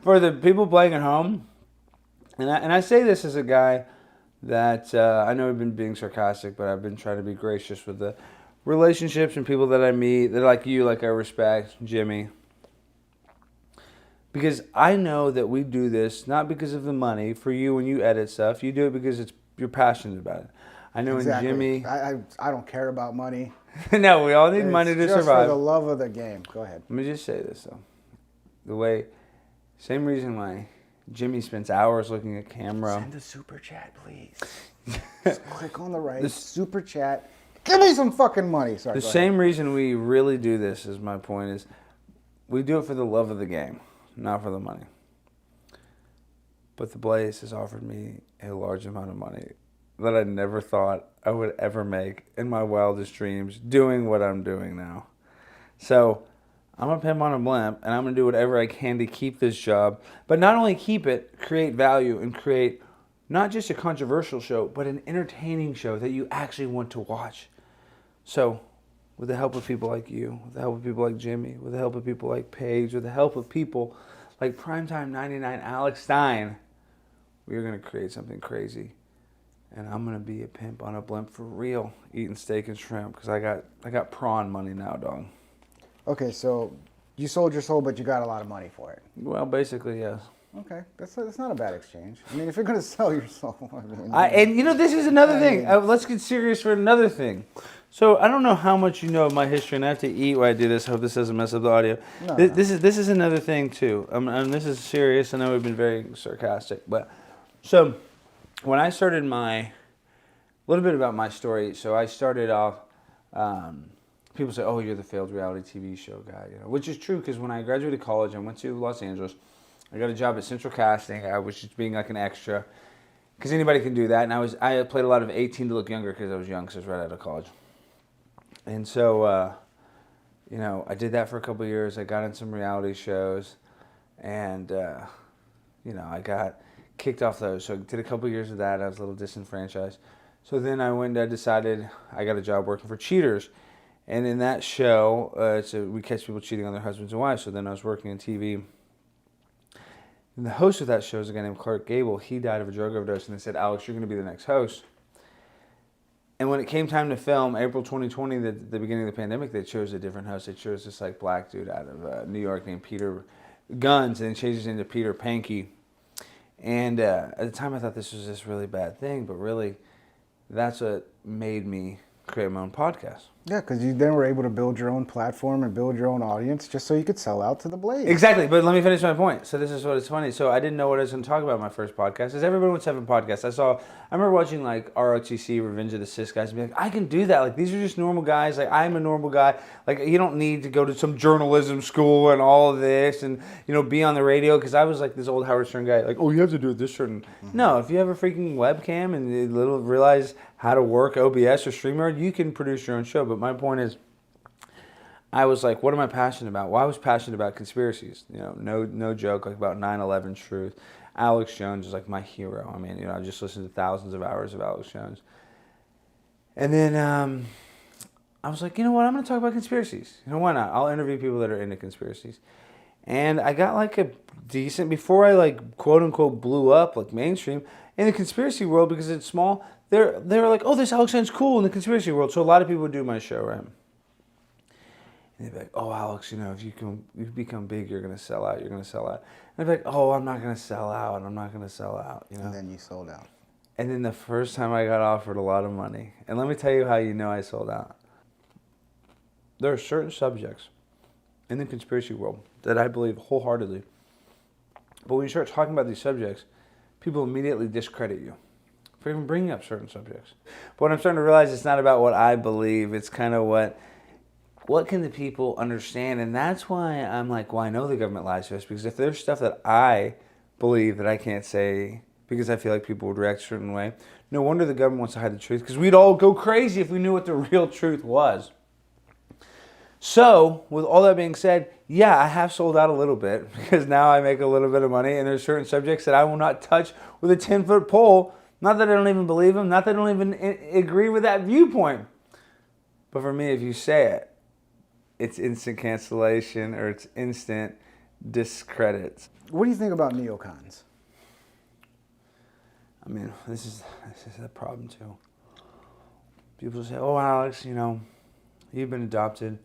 for the people playing at home, and I say this as a guy that I know I've been being sarcastic, but I've been trying to be gracious with the relationships and people that I meet that like you, like I respect, Jimmy. Because I know that we do this not because of the money. For you, when you edit stuff, you do it because you're passionate about it. I know Exactly. in Jimmy... I don't care about money. No, we all need money to It's just survive. for the love of the game. Go ahead. Let me just say this, though. Same reason why Jimmy spends hours looking at camera. Send a super chat, please. Just click on the right, super chat. Give me some fucking money. Sorry, The same reason we really do this, is my point, is we do it for the love of the game, not for the money. But the Blaze has offered me a large amount of money that I never thought I would ever make in my wildest dreams, doing what I'm doing now. So I'm going to pimp on a blimp, and I'm going to do whatever I can to keep this job. But not only keep it, create value, and create not just a controversial show, but an entertaining show that you actually want to watch. So with the help of people like you, with the help of people like Jimmy, with the help of people like Paige, with the help of people like Primetime 99 Alex Stein, we're going to create something crazy. And I'm going to be a pimp on a blimp for real, eating steak and shrimp, because I got prawn money now, dog. Okay, so you sold your soul, but you got a lot of money for it. Well, basically, yes. Okay, that's not a bad exchange. I mean, if you're going to sell your soul, I mean, And this is another thing. Let's get serious for another thing. So I don't know how much you know of my history, and I have to eat while I do this. I hope this doesn't mess up the audio. No. This is another thing too. And this is serious. I know we've been very sarcastic, but so when I started a little bit about my story. So I started off. People say, "Oh, you're the failed reality TV show guy," which is true, because when I graduated college, I went to Los Angeles. I got a job at Central Casting. I was just being like an extra, because anybody can do that. And I played a lot of 18 to look younger, because I was young, because I was right out of college. And so, I did that for a couple of years. I got in some reality shows, and I got kicked off those. So I did a couple of years of that. I was a little disenfranchised. So then I decided I got a job working for Cheaters. And in that show, we catch people cheating on their husbands and wives. So then I was working on TV. And the host of that show is a guy named Clark Gable. He died of a drug overdose, and they said, "Alex, you're going to be the next host." And when it came time to film, April 2020, the beginning of the pandemic, they chose a different host. They chose this black dude out of New York named Peter Guns, and they changed his name to Peter Pankey. And at the time, I thought this was this really bad thing, but really, that's what made me create my own podcast. Yeah, because you then were able to build your own platform and build your own audience just so you could sell out to the Blaze. Exactly, but let me finish my point. So this is what is funny. So I didn't know what I was going to talk about in my first podcast. Because everybody wants to have a podcast. I remember watching ROTC, Revenge of the Cis guys, and be like, I can do that. Like, these are just normal guys. Like, I'm a normal guy. Like, you don't need to go to some journalism school and all of this and, be on the radio. Because I was like this old Howard Stern guy. Like, oh, you have to do it this certain. Mm-hmm. No, if you have a freaking webcam and you realize how to work OBS or StreamYard, you can produce your own show. But my point is, I was like, what am I passionate about? Well, I was passionate about conspiracies. No joke, like about 9/11 truth. Alex Jones is like my hero. I mean, I've just listened to thousands of hours of Alex Jones. And then I was like, you know what? I'm going to talk about conspiracies. Why not? I'll interview people that are into conspiracies. And I got like a decent, before I quote unquote blew up like mainstream, in the conspiracy world, because it's small, they were like, oh, this Alex Steins cool in the conspiracy world. So a lot of people would do my show, right? And they'd be like, oh, Alex, if you become big, you're going to sell out. You're going to sell out. And I'd be like, oh, I'm not going to sell out. I'm not going to sell out. And then you sold out. And then the first time I got offered a lot of money, and let me tell you how you know I sold out. There are certain subjects in the conspiracy world that I believe wholeheartedly. But when you start talking about these subjects, people immediately discredit you for even bringing up certain subjects. But what I'm starting to realize, it's not about what I believe. It's kind of what can the people understand? And that's why I'm like, well, I know the government lies to us, because if there's stuff that I believe that I can't say because I feel like people would react a certain way, no wonder the government wants to hide the truth, because we'd all go crazy if we knew what the real truth was. So, with all that being said, yeah, I have sold out a little bit, because now I make a little bit of money, and there's certain subjects that I will not touch with a 10-foot pole. Not that I don't even believe them, not that I don't even agree with that viewpoint. But for me, if you say it, it's instant cancellation, or it's instant discredits. What do you think about neocons? I mean, this is a problem too. People say, oh, Alex, you've been adopted.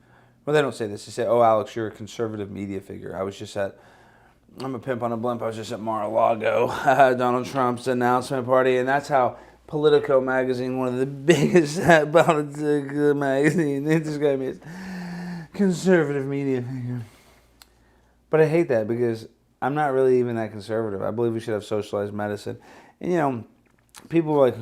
Well, they don't say this. They say, oh, Alex, you're a conservative media figure. I'm a pimp on a blimp. I was just at Mar-a-Lago, Donald Trump's announcement party, and that's how Politico magazine, one of the biggest politics magazines, described me as conservative media figure. But I hate that, because I'm not really even that conservative. I believe we should have socialized medicine. And, people, well,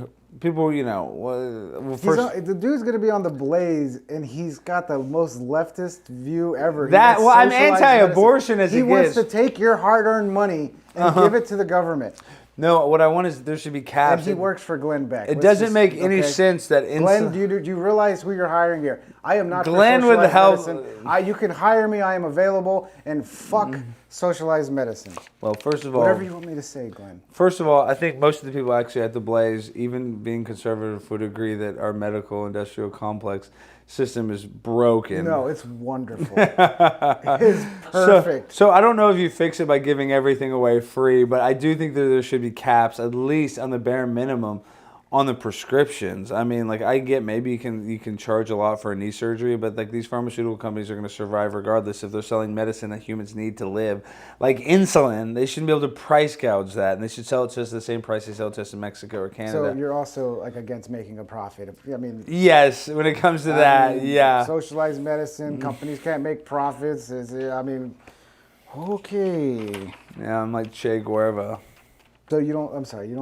first... the dude's going to be on The Blaze, and he's got the most leftist view ever. I'm anti-abortion as he wants to take your hard-earned money and give it to the government. No, what I want is there should be caps. And he works for Glenn Beck. It doesn't make any sense that... Glenn, do you realize who you're hiring here? I am not Glenn for socialized would help. medicine. You can hire me. I am available. And fuck socialized medicine. Well, first of all... Whatever you want me to say, Glenn. First of all, I think most of the people actually at The Blaze, even being conservative, would agree that our medical industrial complex system is broken. No, it's wonderful. It's perfect. So I don't know if you fix it by giving everything away free, but I do think that there should be caps, at least on the bare minimum, on the prescriptions. I mean, like, I get maybe you can charge a lot for a knee surgery, but like these pharmaceutical companies are going to survive regardless if they're selling medicine that humans need to live. Like insulin, they shouldn't be able to price gouge that, and they should sell it to us the same price they sell it to us in Mexico or Canada. So you're also like against making a profit. I mean, yes, when it comes to that, yeah. Socialized medicine, companies can't make profits. Okay. Yeah, I'm like Che Guevara. So you don't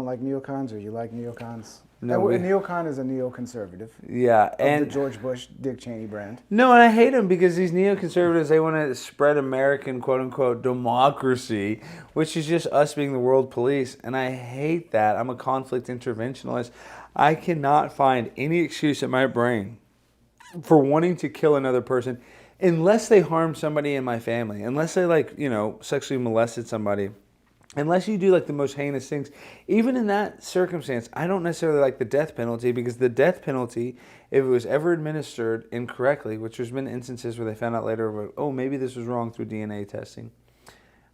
like neocons, or you like neocons? No, a neocon is a neoconservative. Yeah, and the George Bush, Dick Cheney brand. No, and I hate them, because these neoconservatives, they want to spread American quote-unquote democracy, which is just us being the world police, and I hate that. I'm a conflict interventionalist. I cannot find any excuse in my brain for wanting to kill another person unless they harm somebody in my family, unless they sexually molested somebody. Unless you do like the most heinous things. Even in that circumstance, I don't necessarily like the death penalty, because the death penalty, if it was ever administered incorrectly, which there's been instances where they found out later, oh, maybe this was wrong through DNA testing.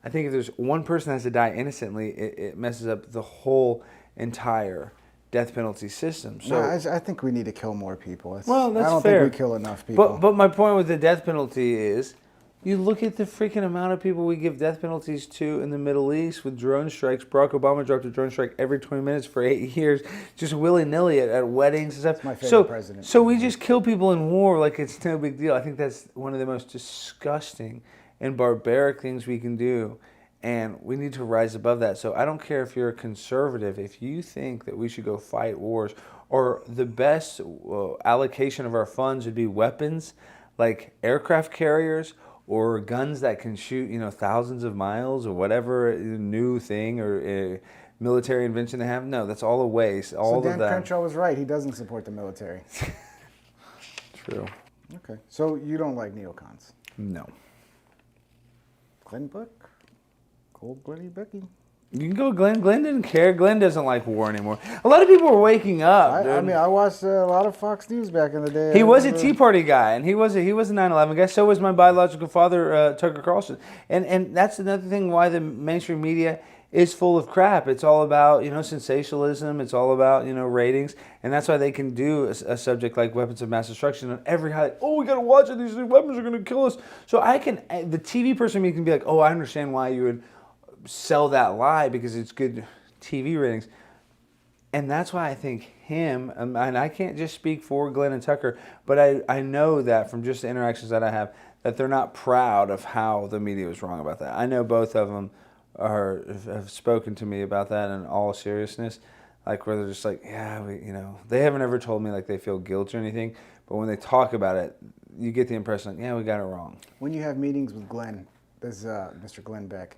I think if there's one person that has to die innocently, it messes up the whole entire death penalty system. So I think we need to kill more people. That's fair. I don't think we kill enough people. But my point with the death penalty is, you look at the freaking amount of people we give death penalties to in the Middle East with drone strikes. Barack Obama dropped a drone strike every 20 minutes for 8 years, just willy-nilly at weddings and stuff. That's my favorite president. So we just kill people in war like it's no big deal. I think that's one of the most disgusting and barbaric things we can do, and we need to rise above that. So I don't care if you're a conservative, if you think that we should go fight wars, or the best allocation of our funds would be weapons like aircraft carriers, or guns that can shoot, thousands of miles, or whatever new thing or military invention they have. No, that's all a waste. All so of that. Dan Crenshaw was right. He doesn't support the military. True. Okay. So you don't like neocons? No. Glenn Book? Cold Glenny Becky? You can go Glenn. Glenn didn't care. Glenn doesn't like war anymore. A lot of people were waking up. I watched a lot of Fox News back in the day. He was a Tea Party guy, and he was a 9/11 guy. So was my biological father, Tucker Carlson. And that's another thing why the mainstream media is full of crap. It's all about, sensationalism. It's all about, ratings. And that's why they can do a subject like weapons of mass destruction on every highlight. Oh, we got to watch it. These weapons are going to kill us. So the TV person in me can be like, oh, I understand why you would sell that lie because it's good TV ratings. And that's why I think him, and I can't just speak for Glenn and Tucker, but I know that from just the interactions that I have, that they're not proud of how the media was wrong about that. I know both of them have spoken to me about that in all seriousness, like where they're just like, yeah, they haven't ever told me like they feel guilt or anything, but when they talk about it, you get the impression like, yeah, we got it wrong. When you have meetings with Glenn, does Mr. Glenn Beck,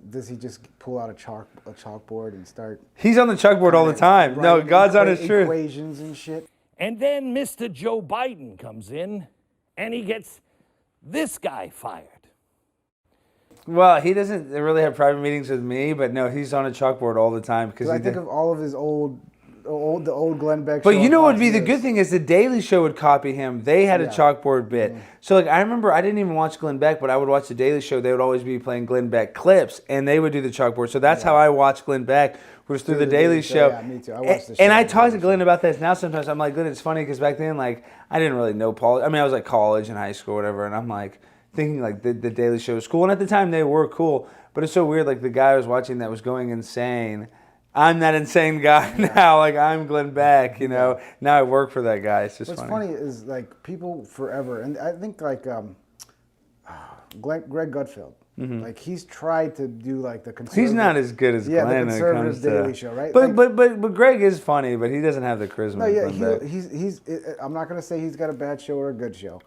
does he just pull out a chalkboard and start? He's on the chalkboard all the time. No, God's on his truth. Equations and shit. And then Mr. Joe Biden comes in, and he gets this guy fired. Well, he doesn't really have private meetings with me, but no, he's on a chalkboard all the time. Because I think of all of his the old Glenn Beck. But you know what would be the good thing is the Daily Show would copy him. They had a chalkboard bit. Mm-hmm. So like I remember I didn't even watch Glenn Beck, but I would watch the Daily Show. They would always be playing Glenn Beck clips, and they would do the chalkboard. So that's how I watched Glenn Beck, was through the Daily Show. Yeah, me too. I watched the show. And I talk to Glenn about this now sometimes. I'm like, Glenn, it's funny because back then, like, I didn't really know politics. I mean, I was like college and high school or whatever, and I'm like thinking like the Daily Show was cool. And at the time, they were cool. But it's so weird, like the guy I was watching that was going insane. I'm that insane guy now. Like I'm Glenn Beck, Now I work for that guy. It's just What's funny is like people forever, and I think like Greg Gutfeld. Mm-hmm. Like he's tried to do like the conservative. He's not as good as Glenn. The conservative Daily Show, right? But Greg is funny, but he doesn't have the charisma. No, yeah, he's. I'm not gonna say he's got a bad show or a good show,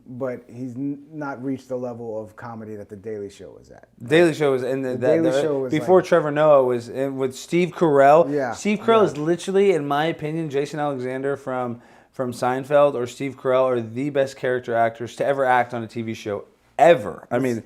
but he's not reached the level of comedy that the Daily Show was at. Daily Show was in the Daily Show was before like, Trevor Noah was in with Steve Carell. Yeah, Steve Carell is literally, in my opinion, Jason Alexander from Seinfeld or Steve Carell are the best character actors to ever act on a TV show ever. I mean.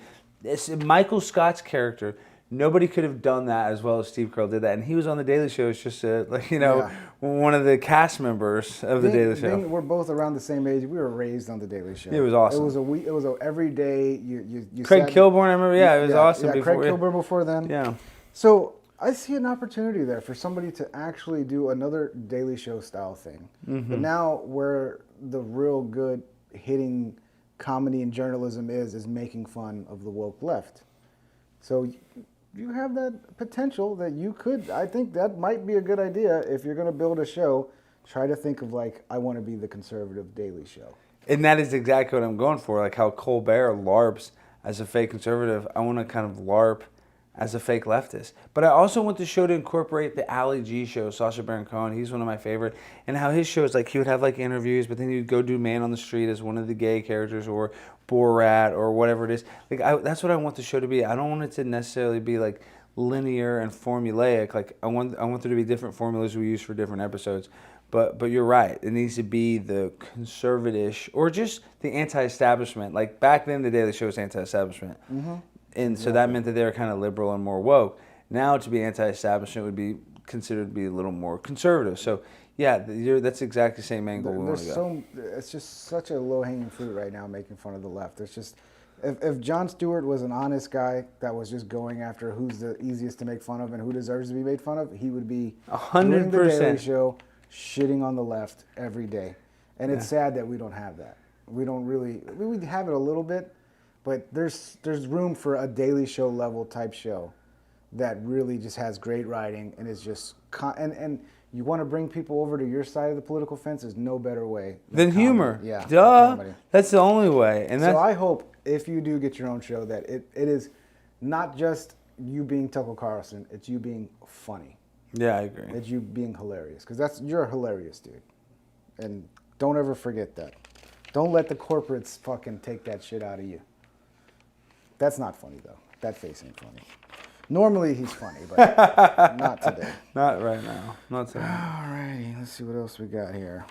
Michael Scott's character, nobody could have done that as well as Steve Carell did that. And he was on The Daily Show as just one of the cast members of The Daily Show. We're both around the same age. We were raised on The Daily Show. It was awesome. It was a every day. You Craig Kilborn, I remember. Yeah, it was awesome. Yeah, Craig Kilborn before then. Yeah. So I see an opportunity there for somebody to actually do another Daily Show style thing. Mm-hmm. But now where the real good hitting comedy and journalism is making fun of the woke left. So you have that potential that you could, I think that might be a good idea if you're going to build a show. Try to think of like, I want to be the conservative Daily Show. And that is exactly what I'm going for. Like how Colbert LARPs as a fake conservative, I want to kind of LARP as a fake leftist. But I also want the show to incorporate the Ali G show, Sacha Baron Cohen. He's one of my favorite. And how his shows, like he would have like interviews, but then he'd go do Man on the Street as one of the gay characters or Borat or whatever it is. Like that's what I want the show to be. I don't want it to necessarily be like linear and formulaic. Like I want there to be different formulas we use for different episodes. But you're right. It needs to be the conservative or just the anti-establishment. Like back then, the Daily Show was anti-establishment. Mm-hmm. And so that meant that they were kind of liberal and more woke. Now to be anti-establishment would be considered to be a little more conservative. So yeah, that's exactly the same angle we want to go. It's just such a low-hanging fruit right now, making fun of the left. There's just, if Jon Stewart was an honest guy that was just going after who's the easiest to make fun of and who deserves to be made fun of, he would be 100% doing the Daily Show, shitting on the left every day. And it's sad that we don't have that. We have it a little bit. But there's room for a Daily Show level type show that really just has great writing and is just and you want to bring people over to your side of the political fence. There's no better way than humor. Yeah, duh. That's the only way. And so I hope if you do get your own show that it is not just you being Tucker Carlson. It's you being funny. Yeah, I agree. It's you being hilarious because you're a hilarious dude, and don't ever forget that. Don't let the corporates fucking take that shit out of you. That's not funny, though. That face ain't funny. Normally, he's funny, but not today. Not right now. Not today. All righty. Let's see what else we got here.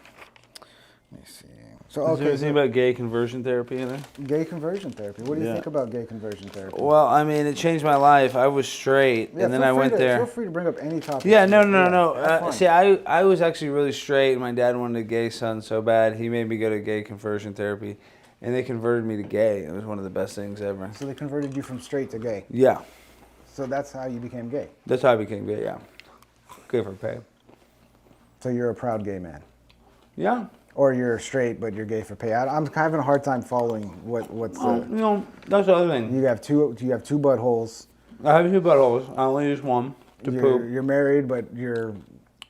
Let me see. So, okay. Is there anything about gay conversion therapy in there? Gay conversion therapy. What do you think about gay conversion therapy? Well, I mean, it changed my life. I was straight, and then I went there. Feel free to bring up any topic. Yeah, no. See, I was actually really straight, and my dad wanted a gay son so bad, he made me go to gay conversion therapy. And they converted me to gay. It was one of the best things ever. So they converted you from straight to gay? Yeah. So that's how you became gay. That's how I became gay, yeah. Gay for pay. So you're a proud gay man. Yeah. Or you're straight, but you're gay for pay. I'm having a hard time following what's You know, that's the other thing. You have two buttholes. I have 2 buttholes. I only use one to poop. You're married, but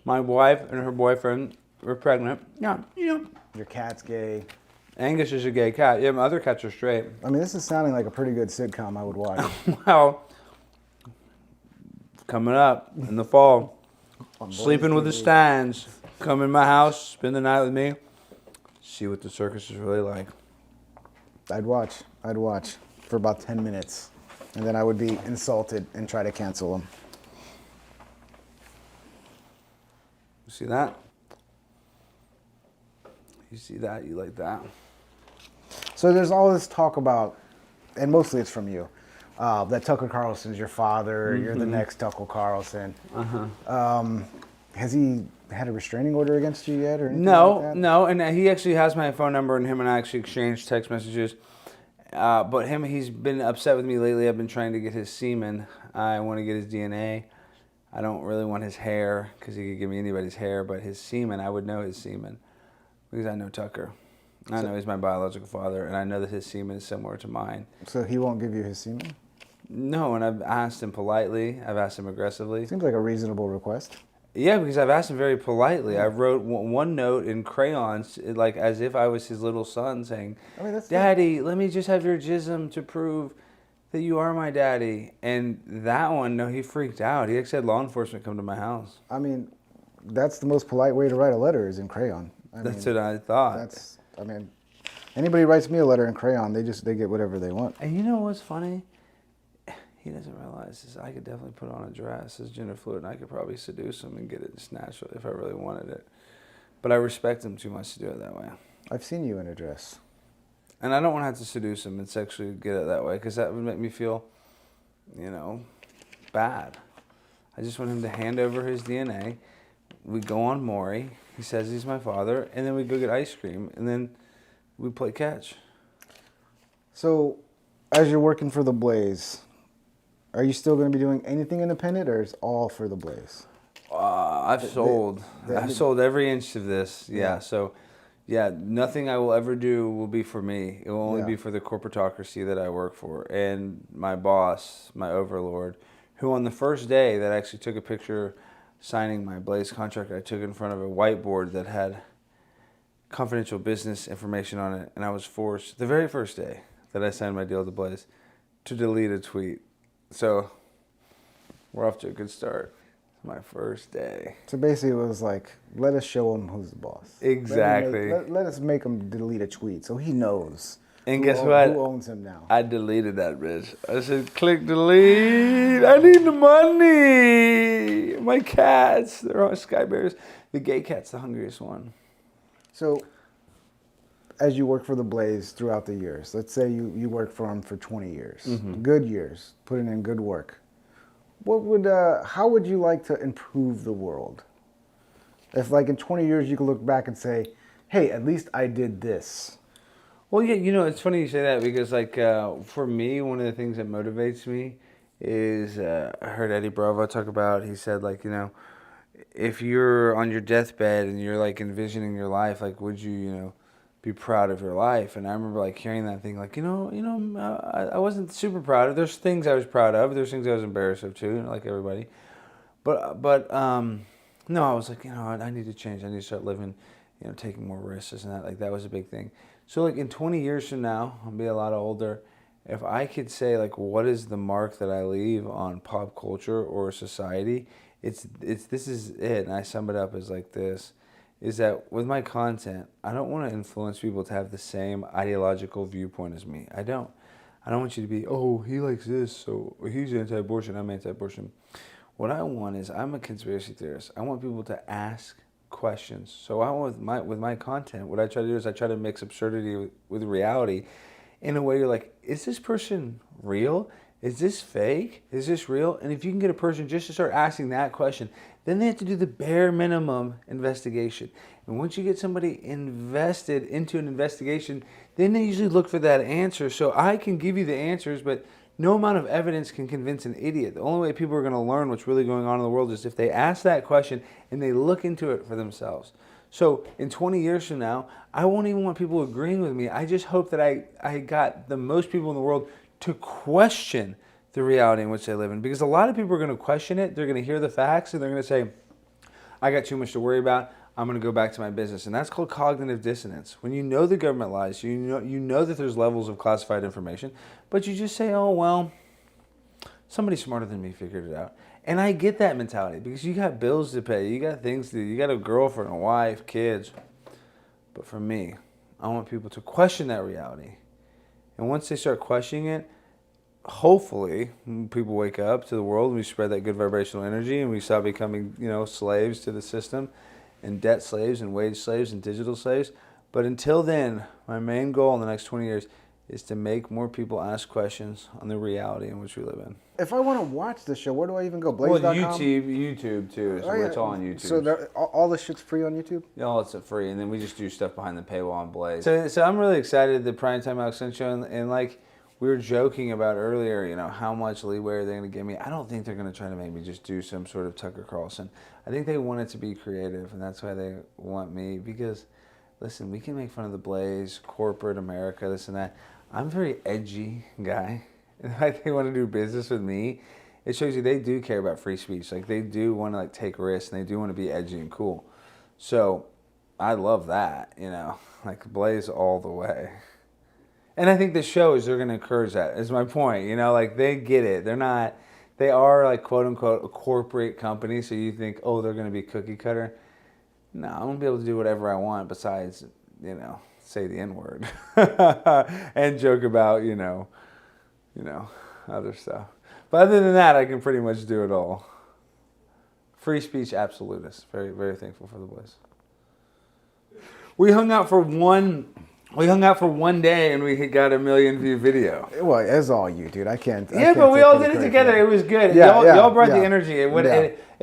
My wife and her boyfriend were pregnant. Yeah, your cat's gay. Angus is a gay cat. Yeah, my other cats are straight. I mean, this is sounding like a pretty good sitcom I would watch. Well, coming up in the fall, sleeping with the Steins. Come in my house, spend the night with me. See what the circus is really like. I'd watch for about 10 minutes, and then I would be insulted and try to cancel them. You see that? You see that? You like that? So there's all this talk about, and mostly it's from you, that Tucker Carlson's your father. You're the next Tucker Carlson. Has he had a restraining order against you yet, or anything like that? No, and he actually has my phone number, and him and I actually exchanged text messages. But he's been upset with me lately. I've been trying to get his semen. I want to get his DNA. I don't really want his hair, because he could give me anybody's hair, but his semen, I would know his semen, because I know Tucker. I know he's my biological father, and I know that his semen is similar to mine. So he won't give you his semen? No, and I've asked him politely. I've asked him aggressively. Seems like a reasonable request. Yeah, because I've asked him very politely. I wrote one note in crayons, like as if I was his little son, saying, "Daddy, let me just have your jism to prove that you are my daddy." And that one, no, he freaked out. He actually had law enforcement come to my house. I mean, that's the most polite way to write a letter is in crayon. That's what I thought. Anybody writes me a letter in crayon, they get whatever they want. And you know what's funny? He doesn't realize this. I could definitely put on a dress as gender fluid, and I could probably seduce him and get it snatched if I really wanted it. But I respect him too much to do it that way. I've seen you in a dress. And I don't want to have to seduce him and sexually get it that way, because that would make me feel, bad. I just want him to hand over his DNA. We go on Maury. He says he's my father, and then we go get ice cream, and then we play catch. So, as you're working for the Blaze, are you still going to be doing anything independent, or is all for the Blaze? I've sold every inch of this. Yeah. So, nothing I will ever do will be for me. It will only be for the corporatocracy that I work for, and my boss, my overlord, who on the first day that I actually took a picture signing my Blaze contract, I took in front of a whiteboard that had confidential business information on it, and I was forced, the very first day that I signed my deal with the Blaze, to delete a tweet. So we're off to a good start. It's my first day. So basically it was like, let us show him who's the boss. Exactly. Let us make him delete a tweet so he knows. And guess what? Who owns him now? I deleted that bitch. I said, click delete. I need the money. My cats, they're all Sky Bears. The gay cat's the hungriest one. So, as you work for the Blaze throughout the years, let's say you work for them for 20 years, good years, putting in good work. How would you like to improve the world? If like in 20 years you could look back and say, hey, at least I did this. Well, yeah, it's funny you say that, because like for me, one of the things that motivates me is I heard Eddie Bravo talk about, he said like, if you're on your deathbed and you're like envisioning your life, like would you, be proud of your life? And I remember like hearing that thing like, I wasn't super proud of. There's things I was proud of. There's things I was embarrassed of too, like everybody. But no, I was like, I need to change. I need to start living, taking more risks and that. Like that was a big thing. So like in 20 years from now, I'll be a lot older. If I could say like, what is the mark that I leave on pop culture or society? This is it. And I sum it up as like this, is that with my content, I don't want to influence people to have the same ideological viewpoint as me. I don't want you to be, oh, he likes this, so he's anti-abortion, I'm anti-abortion. What I want is, I'm a conspiracy theorist. I want people to ask questions. So I want with my content, what I try to do is I try to mix absurdity with reality in a way you're like, is this person real? Is this fake? Is this real? And if you can get a person just to start asking that question, then they have to do the bare minimum investigation. And once you get somebody invested into an investigation, then they usually look for that answer. So I can give you the answers, but no amount of evidence can convince an idiot. The only way people are going to learn what's really going on in the world is if they ask that question and they look into it for themselves. So in 20 years from now, I won't even want people agreeing with me. I just hope that I got the most people in the world to question the reality in which they live in. Because a lot of people are going to question it. They're going to hear the facts and they're going to say, I got too much to worry about. I'm going to go back to my business. And that's called cognitive dissonance. When you know the government lies, you know that there's levels of classified information, but you just say, oh, well, somebody smarter than me figured it out. And I get that mentality because you got bills to pay. You got things to do. You got a girlfriend, a wife, kids. But for me, I want people to question that reality. And once they start questioning it, hopefully people wake up to the world and we spread that good vibrational energy and we stop becoming, slaves to the system and debt slaves and wage slaves and digital slaves. But until then, my main goal in the next 20 years is to make more people ask questions on the reality in which we live in. If I want to watch the show, where do I even go? Blaze.com? Well, YouTube too. So it's all on YouTube. So all the shit's free on YouTube? Yeah, all it's free, and then we just do stuff behind the paywall on Blaze. So I'm really excited the Primetime Alex Stein show, and like we were joking about earlier, how much leeway are they going to give me? I don't think they're going to try to make me just do some sort of Tucker Carlson. I think they want it to be creative, and that's why they want me. Because, listen, we can make fun of the Blaze, corporate America, this and that. I'm a very edgy guy. In fact, they want to do business with me. It shows you they do care about free speech. Like, they do want to take risks, and they do want to be edgy and cool. So, I love that, like Blaze all the way. And I think the shows are going to encourage that, is my point. Like, they get it. They are like, quote unquote, a corporate company. So you think, oh, they're going to be cookie cutter. No, I'm going to be able to do whatever I want besides, say the N-word and joke about, other stuff. But other than that, I can pretty much do it all. Free speech absolutist. Very, very thankful for the Blaze. We hung out for one day and we got a 1 million view video. Well, it's all you, dude. I can't. But we all did it together. It was good. Y'all brought the energy.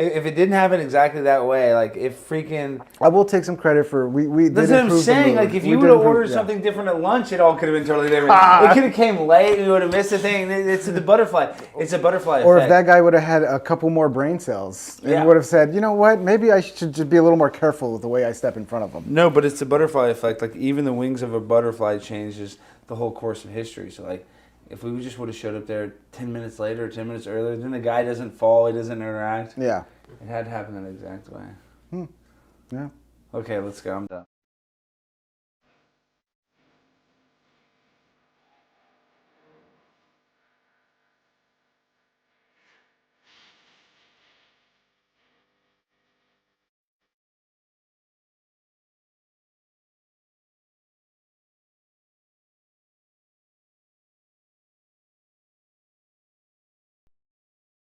If it didn't happen exactly that way, like if freaking... I will take some credit for... We That's what I'm saying. Like if you would have ordered something different at lunch, it all could have been totally different. It could have came late. We would have missed the thing. It's the butterfly. It's a butterfly Or effect. if that guy would have had a couple more brain cells, and would have said, you know what, maybe I should just be a little more careful with the way I step in front of him. No, but it's the butterfly effect. Like even the wings of a butterfly changes the whole course of history. So like, if we just would have showed up there 10 minutes later or 10 minutes earlier, then the guy doesn't fall, he doesn't interact. Yeah. It had to happen that exact way. Yeah. Okay, let's go. I'm done.